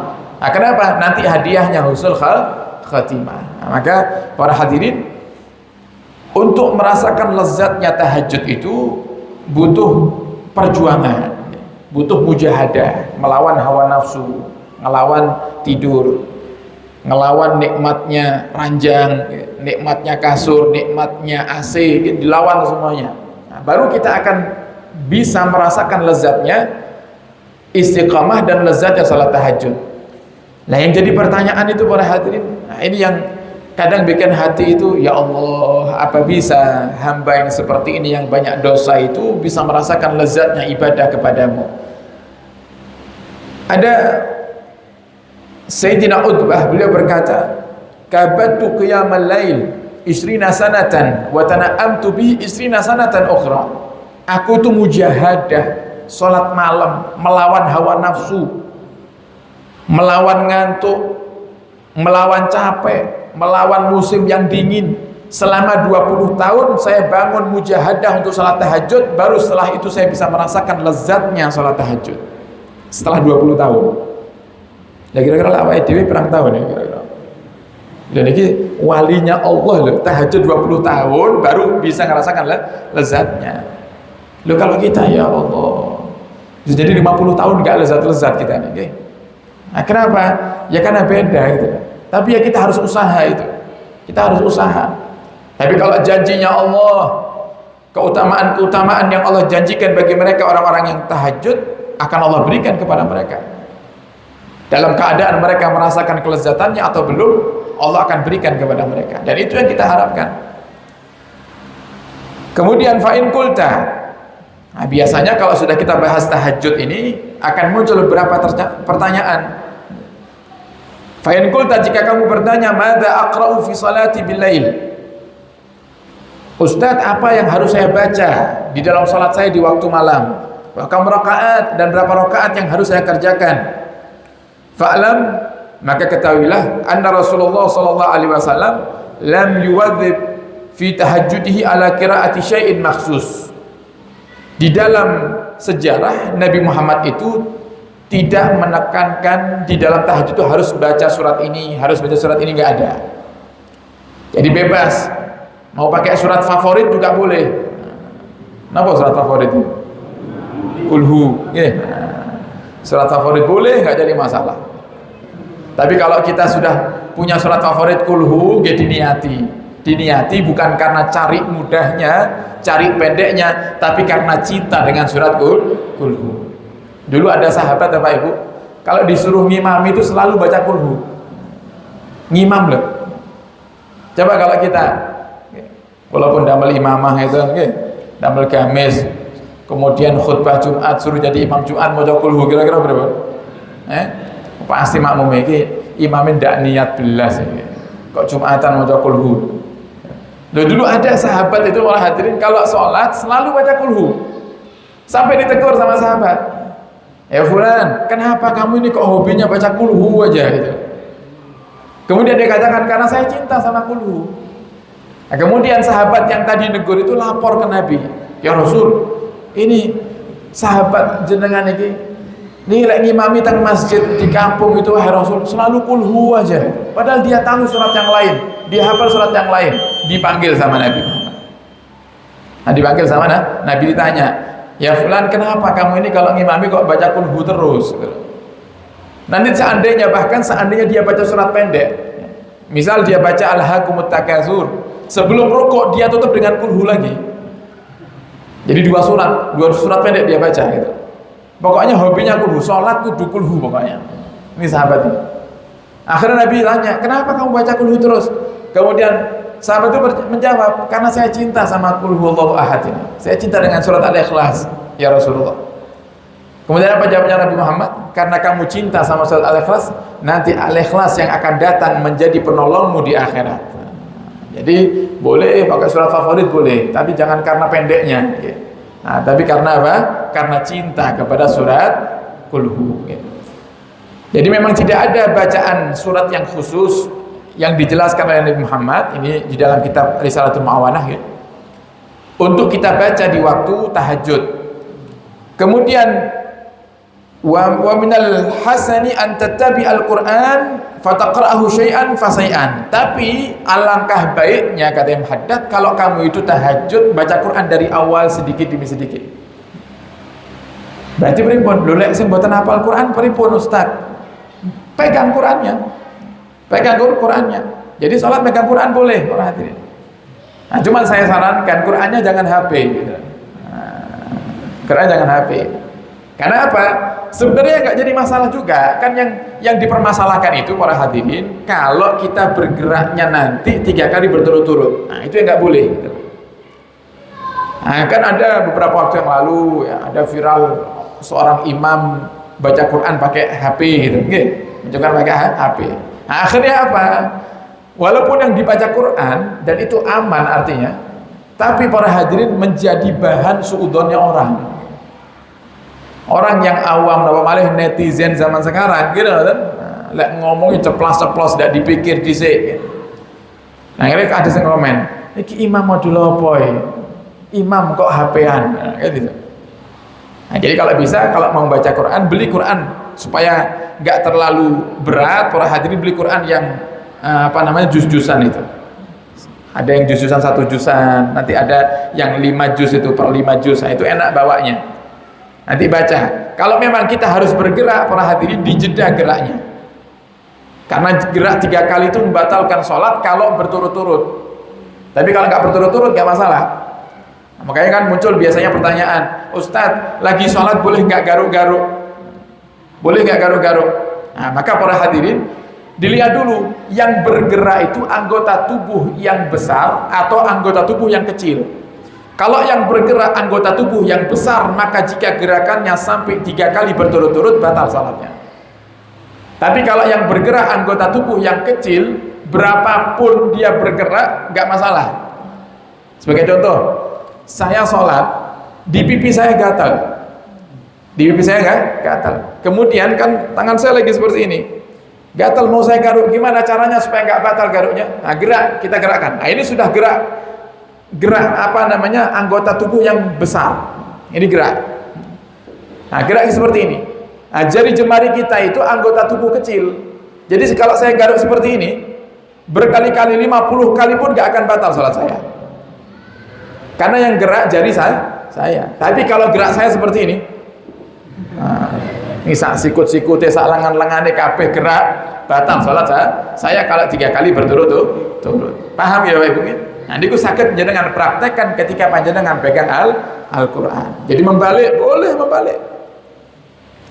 Nah, kenapa? Nanti hadiahnya husnul khatimah. Nah, maka para hadirin, untuk merasakan lezatnya tahajud itu butuh perjuangan, butuh mujahadah, melawan hawa nafsu, ngelawan tidur, ngelawan nikmatnya ranjang, nikmatnya kasur, nikmatnya AC, dilawan semuanya. Nah, baru kita akan bisa merasakan lezatnya istiqamah dan lezatnya salat tahajud. Nah, yang jadi pertanyaan itu para hadirin, nah ini yang kadang bikin hati itu, ya Allah, apa bisa hamba yang seperti ini yang banyak dosa itu bisa merasakan lezatnya ibadah kepadamu? Ada Sayyidina Utbah, beliau berkata, kabatu qiyamal lail isrina sanatan wa tana'amtu bihi isrina sanatan ukhra. Aku itu mujahadah salat malam, melawan hawa nafsu, melawan ngantuk, melawan capek, melawan musim yang dingin. Selama 20 tahun saya bangun mujahadah untuk salat tahajud, baru setelah itu saya bisa merasakan lezatnya salat tahajud. Setelah 20 tahun. Ya kira-kira lah awake dhewe pirang tahun ya kira-kira. Dan ini walinya Allah loh, tahajud 20 tahun baru bisa ngerasakan lezatnya. Loh kalau kita ya Allah, jadi 50 tahun gak lezat-lezat kita nih, okay? Nah, kenapa? Ya karena beda gitu. Tapi ya kita harus usaha itu. Kita harus usaha. Tapi kalau janjinya Allah, keutamaan-keutamaan yang Allah janjikan bagi mereka orang-orang yang tahajud akan Allah berikan kepada mereka. Dalam keadaan mereka merasakan kelezatannya atau belum, Allah akan berikan kepada mereka. Dan itu yang kita harapkan. Kemudian fa'in kulta. Nah, biasanya kalau sudah kita bahas tahajud ini akan muncul beberapa pertanyaan. Fa'in kulta, jika kamu bertanya, madza aqra'u fi salati billail? Ustaz, apa yang harus saya baca di dalam salat saya di waktu malam? Berapa rakaat dan berapa rakaat yang harus saya kerjakan? Fa'lam, maka ketahuilah anna Rasulullah sallallahu alaihi wasallam lam yuwadzib fi tahajjudihi ala qiraati syai'in makhsus. Di dalam sejarah Nabi Muhammad itu tidak menekankan di dalam tahajud itu harus baca surat ini, harus baca surat ini, enggak ada. Jadi bebas. Mau pakai surat favorit juga boleh. Kenapa surat favorit itu? Kulhu, yeah. Surat favorit boleh, nggak jadi masalah. Tapi kalau kita sudah punya surat favorit kulhu, ya diniati bukan karena cari mudahnya, cari pendeknya, tapi karena cinta dengan surat kulhu. Dulu ada sahabat Bapak Ibu, kalau disuruh ngimam itu selalu baca kulhu. Ngimam loh. Coba kalau kita, walaupun damel imamah itu, damel gamis, kemudian khutbah Jumat suruh jadi imam Jumat mau kulhu, kira-kira berapa? Pasti makmum iki imamin ndak niat belas iki. Kok Jumatan mau kulhu. Loh, dulu ada sahabat itu malah hadirin kalau sholat selalu baca kulhu. Sampai ditegur sama sahabat. Ya fulan, kenapa kamu ini kok hobinya baca kulhu aja gitu. Kemudian dia katakan karena saya cinta sama kulhu. Nah, kemudian sahabat yang tadi negur itu lapor ke Nabi. Ya Rasul, ini sahabat jenengan ini lek ngimami teng masjid di kampung itu wahai Rasul selalu kulhu aja. Padahal dia tahu surat yang lain, dia hafal surat yang lain. Dipanggil sama Nabi Muhammad. Nah, dipanggil sama Nabi ditanya, "Ya fulan, kenapa kamu ini kalau ngimami kok baca kulhu terus?" Nanti bahkan seandainya dia baca surat pendek, misal dia baca Alhaakumut Takatsur, sebelum rukuk dia tutup dengan kulhu lagi. Jadi dua surat pendek dia baca gitu. Pokoknya hobinya kulhu, sholat kudu kulhu pokoknya. Ini sahabat ini. Akhirnya Nabi tanya, kenapa kamu baca kulhu terus? Kemudian sahabat itu menjawab, karena saya cinta sama kulhu Allahu Ahad ini. Saya cinta dengan surat Al-Ikhlas, ya Rasulullah. Kemudian apa jawabnya Nabi Muhammad? Karena kamu cinta sama surat Al-Ikhlas, nanti Al-Ikhlas yang akan datang menjadi penolongmu di akhirat. Jadi boleh pakai surat favorit boleh, tapi jangan karena pendeknya. Nah, tapi karena apa? Karena cinta kepada surat kulhu. Jadi memang tidak ada bacaan surat yang khusus yang dijelaskan oleh Nabi Muhammad ini di dalam kitab Risalatul Ma'awanah ya, untuk kita baca di waktu tahajud. Kemudian wa minal hasani an tattabi al-Qur'an fataqra'ahu syai'an fasai'an. Tapi alangkah baiknya kata Imam Haddad kalau kamu itu tahajud baca Quran dari awal sedikit demi sedikit. Berarti pripun? Lho lek sing mboten hafal Quran pripun Ustaz? Pegang Qurannya. Pegang Qurannya. Jadi sholat pegang Quran boleh orang hadirin. Nah, cuman saya sarankan Qurannya jangan HP gitu. Quran jangan HP. Karena apa? Sebenarnya nggak jadi masalah juga. Kan yang dipermasalahkan itu para hadirin, kalau kita bergeraknya nanti 3 kali berturut-turut. Nah, itu yang nggak boleh gitu. Nah, kan ada beberapa waktu yang lalu ya, ada viral seorang imam baca Quran pakai HP gitu. Menunjukkan pakai HP. Nah, akhirnya apa? Walaupun yang dibaca Quran dan itu aman artinya, tapi para hadirin menjadi bahan suudzonnya orang. Orang yang awam, apa malih netizen zaman sekarang, gitu kan? Lek ngomongin ceplas-ceplos, tidak dipikir dhisik. Nah, akhirnya ada yang komen, iki imam modul apa ya? Imam kok HP-an, nah, gitu. Nah, jadi kalau bisa, kalau mau baca Quran, beli Quran supaya nggak terlalu berat. Para hadirin beli Quran yang juz-juzan itu. Ada yang juz-juzan 1 juzan, nanti ada yang 5 juz itu per 5 juz. Nah, itu enak bawanya. Nanti baca. Kalau memang kita harus bergerak, para hadirin dijeda geraknya. Karena gerak 3 kali itu membatalkan sholat kalau berturut-turut. Tapi kalau nggak berturut-turut nggak masalah. Nah, makanya kan muncul biasanya pertanyaan, Ustadz, lagi sholat boleh nggak garuk-garuk? Boleh nggak garuk-garuk? Nah, maka para hadirin dilihat dulu yang bergerak itu anggota tubuh yang besar atau anggota tubuh yang kecil. Kalau yang bergerak anggota tubuh yang besar, maka jika gerakannya sampai 3 kali berturut-turut batal salatnya. Tapi kalau yang bergerak anggota tubuh yang kecil, berapapun dia bergerak nggak masalah. Sebagai contoh, saya sholat di pipi saya gatal, di pipi saya gatal. Kemudian kan tangan saya lagi seperti ini, gatal, mau saya garuk, gimana caranya supaya nggak batal garuknya? Nah, gerak, kita gerakkan. Nah, ini sudah gerak anggota tubuh yang besar. Ini gerak. Nah, gerak seperti ini. Nah, jari jemari kita itu anggota tubuh kecil. Jadi kalau saya garuk seperti ini, berkali-kali 50 kali pun gak akan batal salat saya. Karena yang gerak jari saya. Tapi kalau gerak saya seperti ini, nah, ini sak sikut-sikute, sak lengan-lengane kabeh gerak, batal salat saya kalau 3 kali berturut-turut. Paham ya Bapak Ibu? Nah, niku saged jenengan praktekkan ketika panjenengan pegang Al-Qur'an. Jadi membalik, boleh membalik.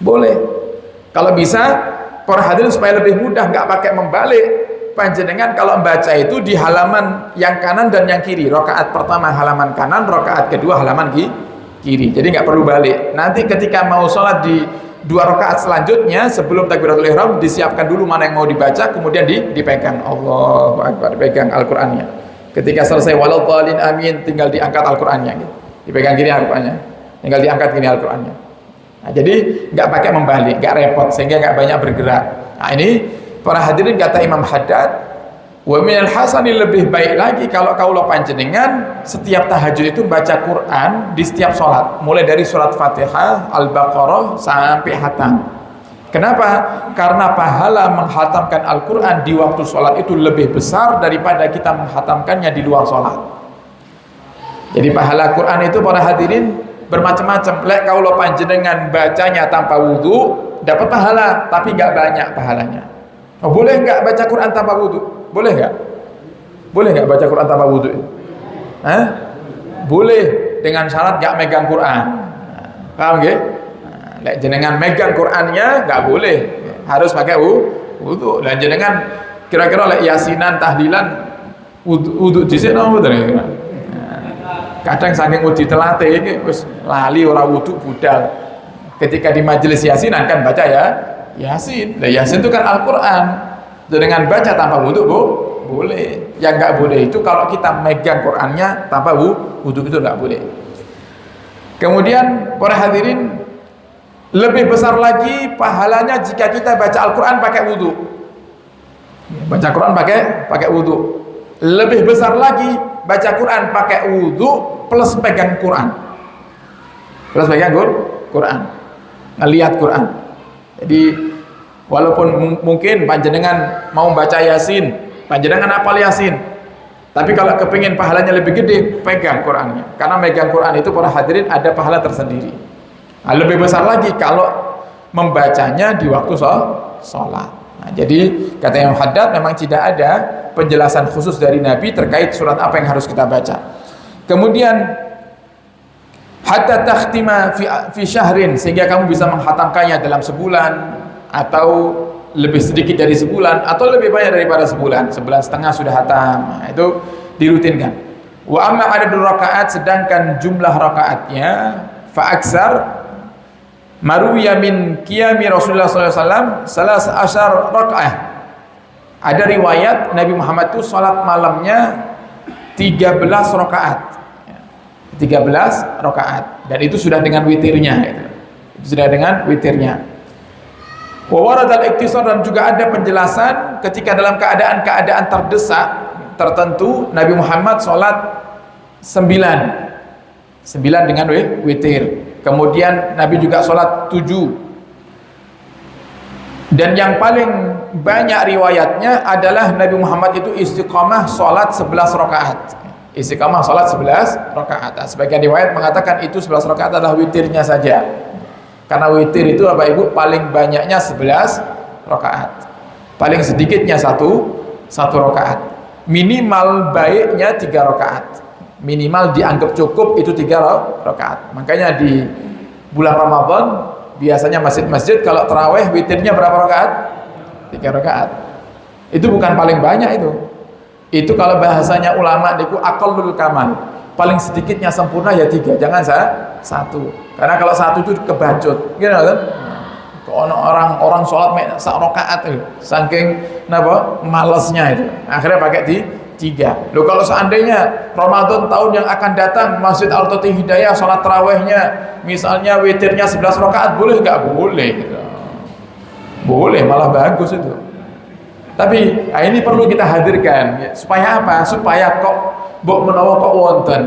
Boleh. Kalau bisa para hadirin supaya lebih mudah, nggak pakai membalik, panjenengan kalau membaca itu di halaman yang kanan dan yang kiri. Rakaat pertama halaman kanan, rakaat kedua halaman kiri. Jadi nggak perlu balik. Nanti ketika mau sholat di 2 rakaat selanjutnya sebelum takbiratul ihram, disiapkan dulu mana yang mau dibaca, kemudian dipegang. Allahu Akbar, dipegang Al-Qur'annya. Ketika selesai waladhdallin amin, tinggal diangkat Al-Qur'annya gitu. Dipegang gini Al-Qur'annya. Tinggal diangkat gini Al-Qur'annya. Nah, jadi nggak pakai membalik, nggak repot, sehingga nggak banyak bergerak. Nah, ini para hadirin kata Imam Haddad, wa minal hasani, lebih baik lagi kalau kaulah panjenengan setiap tahajud itu baca Quran di setiap sholat, mulai dari surat Fatihah, Al-Baqarah sampai khatam. Kenapa? Karena pahala menghatamkan Al-Quran di waktu sholat itu lebih besar daripada kita menghatamkannya di luar sholat. Jadi pahala Quran itu para hadirin bermacam-macam. Lek kaulah panjenengan bacanya tanpa wudu dapat pahala, tapi nggak banyak pahalanya. Oh, boleh nggak baca Quran tanpa wudu? Boleh nggak? Boleh nggak baca Quran tanpa wudu? Hah? Boleh, dengan syarat nggak megang Quran. Paham nggak? Lek jenengan megang Qurannya nggak boleh, harus pakai wudu. Dan jenengan kira-kira lek yasinan tahlilan wudu dhisik napa mboten? Kadang saking uji telate iki wis lali ora wudu budal. Ketika di majelis yasinan kan baca ya Yasin. Nah, Yasin itu kan Al-Qur'an. Dengan baca tanpa wudu boleh. Yang enggak boleh itu kalau kita megang Qur'annya tanpa wudu, itu enggak boleh. Kemudian para hadirin, lebih besar lagi pahalanya jika kita baca Al-Qur'an pakai wudu. Baca Qur'an pakai wudu. Lebih besar lagi baca Quran pakai wudu plus pegang Quran. Plus pegang Quran. Ngelihat Quran. Jadi walaupun mungkin panjenengan mau baca Yasin, panjenengan hafal Yasin, tapi kalau kepingin pahalanya lebih gede, pegang Qurannya. Karena megang Quran itu para hadirin ada pahala tersendiri. Nah, lebih besar lagi kalau membacanya di waktu sholat. Nah, jadi kata Imam Haddad memang tidak ada penjelasan khusus dari Nabi terkait surat apa yang harus kita baca. Kemudian hatta takhtima fi syahrin, sehingga kamu bisa menghatamkannya dalam sebulan atau lebih sedikit dari sebulan atau lebih banyak daripada sebulan setengah sudah hatam. Nah, itu dirutinkan. Wa amma adadul rakaat, sedangkan jumlah rakaatnya fa aksar maruwiya min qiyami Rasulullah SAW salas asyar rakaat. Ada riwayat Nabi Muhammad itu salat malamnya 13 rakaat. 13 rakaat, dan itu sudah dengan witirnya itu. Sudah dengan witirnya. Wa waradal iktisar, dan juga ada penjelasan ketika dalam keadaan terdesak tertentu Nabi Muhammad salat 9 dengan witir. Kemudian Nabi juga sholat 7. Dan yang paling banyak riwayatnya adalah Nabi Muhammad itu istiqamah sholat 11 rakaat. Istiqamah sholat 11 rakaat. Nah, sebagian riwayat mengatakan itu 11 rakaat adalah witirnya saja. Karena witir itu Bapak Ibu paling banyaknya 11 rakaat. Paling sedikitnya satu rakaat. Minimal baiknya 3 rakaat. Minimal dianggap cukup itu 3 rakaat. Makanya di bulan Ramadan biasanya masjid-masjid kalau tarawih witirnya berapa rakaat? 3 rakaat. Itu bukan paling banyak itu. Itu kalau bahasanya ulama itu aqallul kamal. Paling sedikitnya sempurna ya 3, jangan 1. Karena kalau 1 itu kebacut. Gitu kan? Orang sholat sak rakaat itu saking malesnya itu. Akhirnya pakai 3. Loh, kalau seandainya Ramadan tahun yang akan datang Masjid Al-Tati Hidayah sholat tarawihnya misalnya witirnya 11 rakaat, boleh nggak? Boleh gitu. Boleh, malah bagus itu. Tapi ini perlu kita hadirkan supaya apa? Supaya kok mbok menawa kok wonten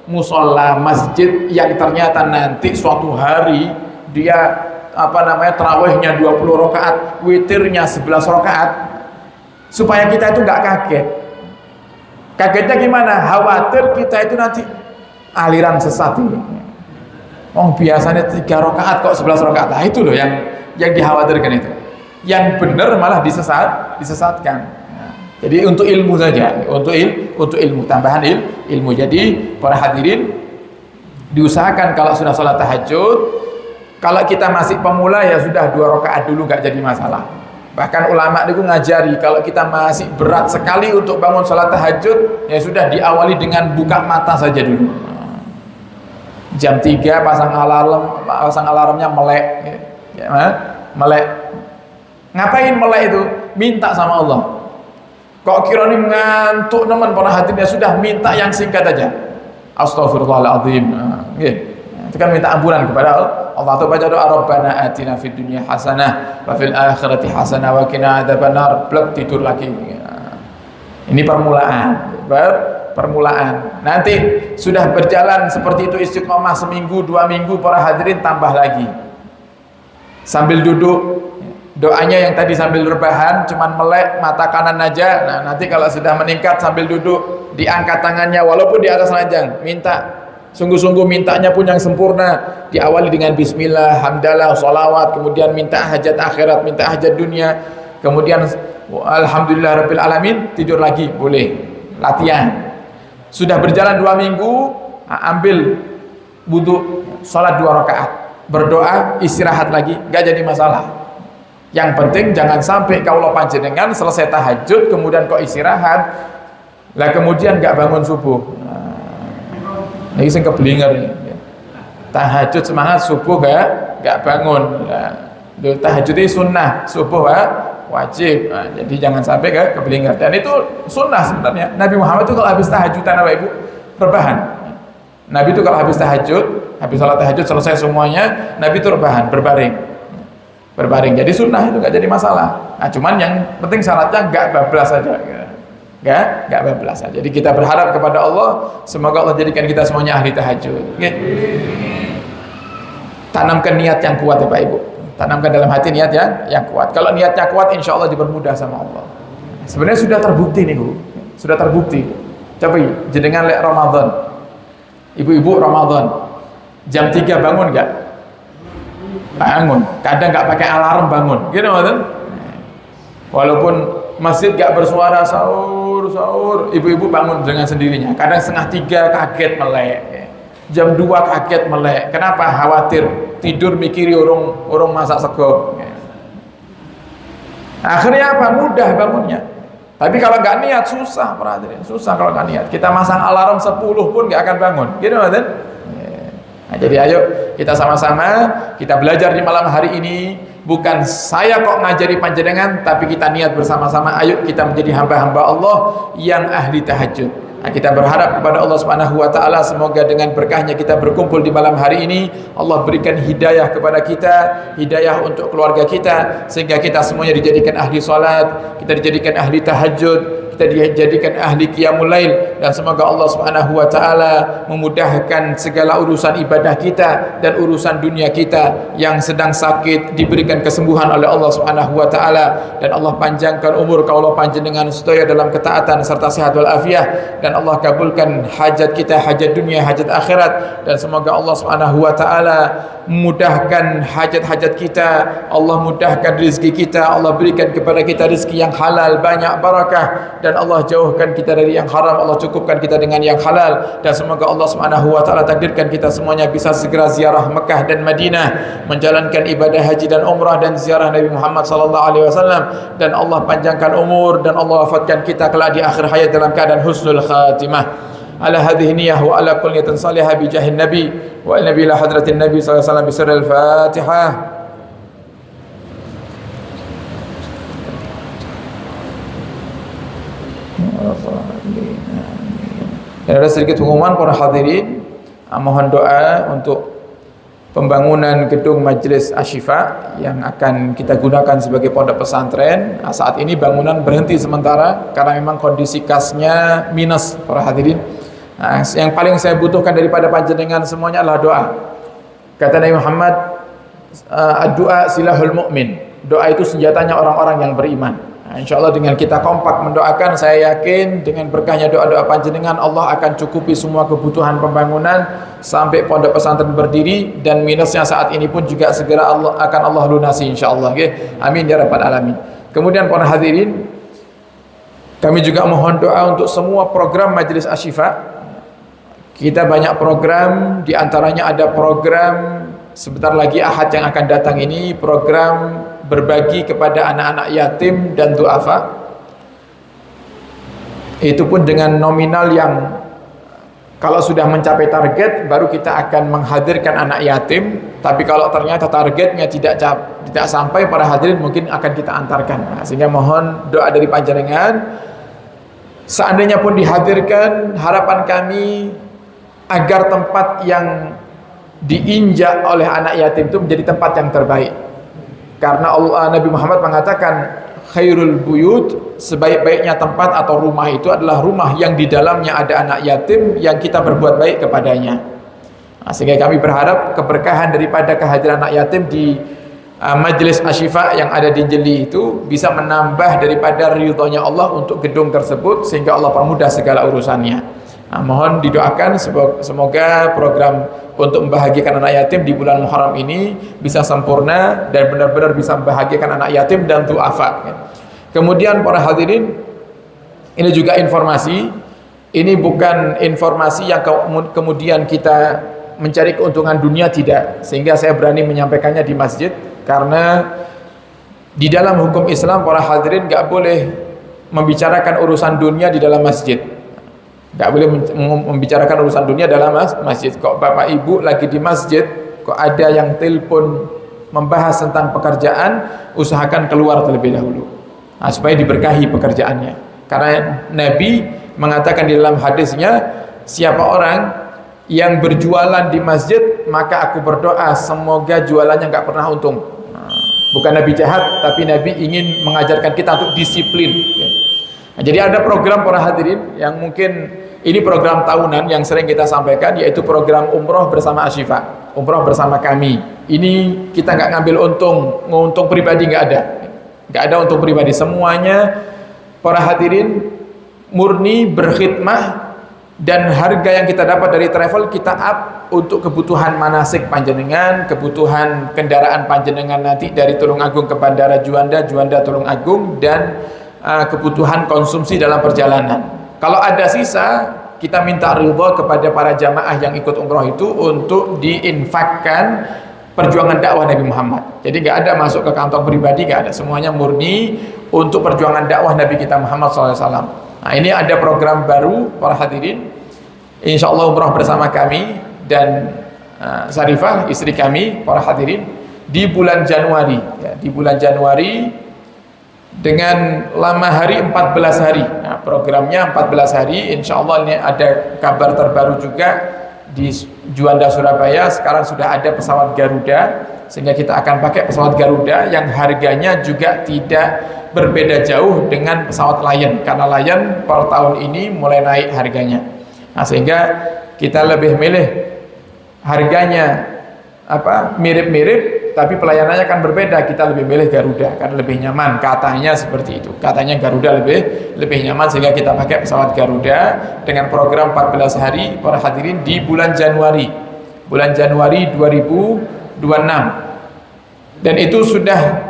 musola masjid yang ternyata nanti suatu hari dia tarawihnya 20 rakaat, witirnya 11 rakaat, supaya kita itu nggak kaget. Kagetnya gimana? Khawatir kita itu nanti aliran sesat ini. Biasanya 3 rakaat kok 11 rakaat. Nah, itu loh yang dikhawatirkan itu. Yang benar malah disesatkan. Nah, jadi untuk ilmu saja, untuk ilmu, tambahan ilmu. Jadi para hadirin diusahakan kalau sudah sholat tahajud Kalau kita masih pemula ya sudah 2 rakaat dulu, nggak jadi masalah. Bahkan ulama itu ngajari kalau kita masih berat sekali untuk bangun sholat tahajud, ya sudah diawali dengan buka mata saja dulu. Jam 3 pasang alarmnya melek, ya, melek. Ngapain melek itu? Minta sama Allah. Kok kira ini ngantuk teman para hadirin, ya sudah minta yang singkat aja. Astaghfirullahaladzim. Itu kan minta ampunan kepada Allah. Tuh baca doa Rabbana atina fid dunya hasanah wa fil akhirati hasanah wa qina adzabannar. Blok tidur lagi. Ini permulaan. Nanti sudah berjalan seperti itu istiqomah seminggu, 2 minggu, para hadirin tambah lagi. Sambil duduk, doanya yang tadi sambil rebahan, cuman melek mata kanan aja. Nah, nanti kalau sudah meningkat sambil duduk, diangkat tangannya walaupun di atas ranjang, minta. Sungguh-sungguh mintanya pun yang sempurna, diawali dengan bismillah, hamdalah, sholawat, kemudian minta hajat akhirat, minta hajat dunia, kemudian alhamdulillah rabbil alamin, tidur lagi, boleh. Latihan. Sudah berjalan 2 minggu, ambil wudu, sholat 2 rakaat, berdoa, istirahat lagi, gak jadi masalah. Yang penting jangan sampai kaulah panjenengan selesai tahajud kemudian kok istirahat, lah kemudian gak bangun subuh. Ini sing keblinger ini. Tahajud semangat, subuh gak bangun. Tahajud itu sunnah, subuh wajib. Nah, jadi jangan sampai keblinger. Dan itu sunnah sebenarnya. Nabi Muhammad itu kalau habis tahajudan Bapak Ibu rebahan. Nabi itu kalau habis tahajud, habis salat tahajud selesai semuanya, Nabi itu rebahan, berbaring. Jadi sunnah itu gak jadi masalah. Nah, cuman yang penting syaratnya gak bablas saja. Gak bablas saja. Jadi kita berharap kepada Allah, semoga Allah jadikan kita semuanya ahli tahajud. Tanamkan niat yang kuat ya Pak Ibu. Tanamkan dalam hati niat yang kuat. Kalau niatnya kuat, insya Allah dipermudah sama Allah. Sebenarnya sudah terbukti nih Bu, sudah terbukti. Coba jenengan lek Ramadan, ibu-ibu Ramadan, jam 3 bangun gak? Bangun. Kadang gak pakai alarm bangun. Gitu Ramadan. Walaupun masjid gak bersuara sahur, ibu-ibu bangun dengan sendirinya. Kadang 2:30 kaget melek, jam 2 kaget melek. Kenapa? Khawatir tidur mikiri urung masak sego. Akhirnya apa? Mudah bangunnya. Tapi kalau nggak niat susah, perhatian, susah kalau nggak niat. Kita masang alarm 10 pun nggak akan bangun. Gitu kan? Nah, jadi ayo kita sama-sama kita belajar di malam hari ini. Bukan saya kok ngajari panjenengan, tapi kita niat bersama-sama. Ayo kita menjadi hamba-hamba Allah yang ahli tahajud. Nah, kita berharap kepada Allah Subhanahu wa taala semoga dengan berkahnya kita berkumpul di malam hari ini, Allah berikan hidayah kepada kita, hidayah untuk keluarga kita, sehingga kita semuanya dijadikan ahli salat, kita dijadikan ahli tahajud, kita dijadikan ahli qiyamul lail, dan semoga Allah Subhanahu wa taala memudahkan segala urusan ibadah kita dan urusan dunia kita. Yang sedang sakit diberikan kesembuhan oleh Allah Subhanahu wa taala, dan Allah panjangkan umur kaula panjenengan sedaya dalam ketaatan serta sehat wal afiah, dan Allah kabulkan hajat kita, hajat dunia, hajat akhirat, dan semoga Allah Subhanahu wa taala memudahkan hajat-hajat kita, Allah mudahkan rezeki kita, Allah berikan kepada kita rezeki yang halal, banyak barakah, dan Allah jauhkan kita dari yang haram, Allah cukupkan kita dengan yang halal, dan semoga Allah Subhanahu wa taala takdirkan kita semuanya bisa segera ziarah Mekah dan Madinah, menjalankan ibadah haji dan umrah dan ziarah Nabi Muhammad sallallahu alaihi wasallam, dan Allah panjangkan umur dan Allah wafatkan kita kelak di akhir hayat dalam keadaan husnul khatimah. Ala hadhihi niyyah wa ala kulli niyatin salihah bi jahin nabi wa nabi ila hadratin nabi sallallahu alaihi wasallam bi sirril Fatihah. Dan ada sedikit pengumuman para hadirin, mohon doa untuk pembangunan gedung Majelis Asy-Syifa yang akan kita gunakan sebagai pondok pesantren. Nah, saat ini bangunan berhenti sementara karena memang kondisi kasnya minus para hadirin. Nah, yang paling saya butuhkan daripada panjenengan semuanya adalah doa. Kata Nabi Muhammad, doa silahul mu'min. Doa itu senjatanya orang-orang yang beriman. Nah, insya Allah dengan kita kompak mendoakan, saya yakin dengan berkahnya doa-doa panjenengan, Allah akan cukupi semua kebutuhan pembangunan sampai pondok pesantren berdiri, dan minusnya saat ini pun juga segera akan Allah lunasi insya Allah. Amin ya rabbal alamin. Kemudian para hadirin, kami juga mohon doa untuk semua program Majelis Asy-Syifa. Kita banyak program, diantaranya ada program sebentar lagi Ahad yang akan datang ini program berbagi kepada anak-anak yatim dan duafa. Itu pun dengan nominal yang kalau sudah mencapai target baru kita akan menghadirkan anak yatim, tapi kalau ternyata targetnya tidak sampai, para hadirin mungkin akan kita antarkan. Nah, sehingga mohon doa dari panjenengan, seandainya pun dihadirkan, harapan kami agar tempat yang diinjak oleh anak yatim itu menjadi tempat yang terbaik. Karena Nabi Muhammad mengatakan khairul buyut, sebaik-baiknya tempat atau rumah itu adalah rumah yang di dalamnya ada anak yatim yang kita berbuat baik kepadanya. Nah, sehingga kami berharap keberkahan daripada kehadiran anak yatim di Majelis Asyifa yang ada di Jeli itu bisa menambah daripada ridhonya Allah untuk gedung tersebut, sehingga Allah permudah segala urusannya. Nah, mohon didoakan semoga program untuk membahagiakan anak yatim di bulan Muharram ini bisa sempurna dan benar-benar bisa membahagiakan anak yatim dan duafa. Kemudian para hadirin, ini juga informasi, ini bukan informasi yang kemudian kita mencari keuntungan dunia, tidak. Sehingga saya berani menyampaikannya di masjid, karena di dalam hukum Islam para hadirin nggak boleh membicarakan urusan dunia di dalam masjid. Nggak boleh membicarakan urusan dunia dalam masjid. Kok bapak ibu lagi di masjid, kok ada yang telepon membahas tentang pekerjaan, usahakan keluar terlebih dahulu. Nah, supaya diberkahi pekerjaannya. Karena Nabi mengatakan di dalam hadisnya, siapa orang yang berjualan di masjid, maka aku berdoa semoga jualannya nggak pernah untung. Bukan Nabi jahat, tapi Nabi ingin mengajarkan kita untuk disiplin. Nah, jadi ada program para hadirin yang mungkin ini program tahunan yang sering kita sampaikan, yaitu program umroh bersama Asyifa, umroh bersama kami. Ini kita nggak ngambil untung pribadi, nggak ada untung pribadi, semuanya para hadirin murni berkhidmah, dan harga yang kita dapat dari travel kita up untuk kebutuhan manasik panjenengan, kebutuhan kendaraan panjenengan nanti dari Tulungagung ke Bandara Juanda, Juanda Tulungagung, dan kebutuhan konsumsi dalam perjalanan. Kalau ada sisa, kita minta ridho kepada para jamaah yang ikut umroh itu untuk diinfakkan perjuangan dakwah Nabi Muhammad. Jadi nggak ada masuk ke kantong pribadi, nggak ada, semuanya murni untuk perjuangan dakwah Nabi kita Muhammad SAW. Nah, ini ada program baru para hadirin, insya Allah umroh bersama kami dan Sarifah istri kami para hadirin di bulan Januari ya, di bulan Januari dengan lama hari 14 hari. Nah, programnya 14 hari, insya Allah. Ini ada kabar terbaru juga di Juanda Surabaya, sekarang sudah ada pesawat Garuda, sehingga kita akan pakai pesawat Garuda yang harganya juga tidak berbeda jauh dengan pesawat Lion, karena Lion per tahun ini mulai naik harganya. Nah, sehingga kita lebih milih harganya mirip-mirip, tapi pelayanannya kan berbeda. Kita lebih milih Garuda karena lebih nyaman, katanya seperti itu. Katanya Garuda lebih nyaman, sehingga kita pakai pesawat Garuda dengan program 14 hari para hadirin di bulan Januari 2026. Dan itu sudah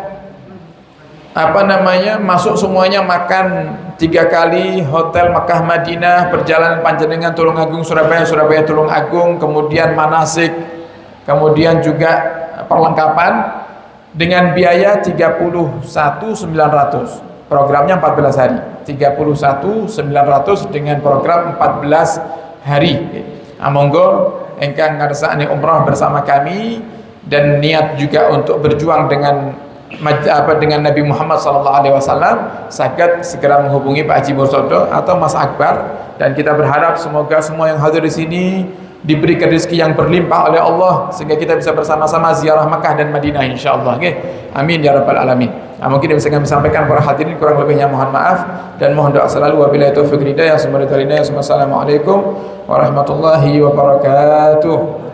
masuk semuanya, makan 3 kali, hotel Makkah Madinah, perjalanan panjenengan Tulungagung Surabaya, Surabaya Tulungagung, kemudian manasik, kemudian juga perlengkapan dengan biaya 31.900. Programnya 14 hari. 31.900 dengan program 14 hari. Monggo engkang ngarsane umrah bersama kami dan niat juga untuk berjuang dengan Nabi Muhammad SAW, saged segera menghubungi Pak Haji Mursodo atau Mas Akbar, dan kita berharap semoga semua yang hadir di sini diberikan rezeki yang berlimpah oleh Allah, sehingga kita bisa bersama-sama ziarah Makkah dan Madinah insyaallah. Amin ya rabbal alamin. Nah, mungkin yang bisa kami sampaikan para hadirin, kurang lebihnya mohon maaf dan mohon doa selalu. Wabillahi taufiq hidayah. Assalamualaikum warahmatullahi wabarakatuh.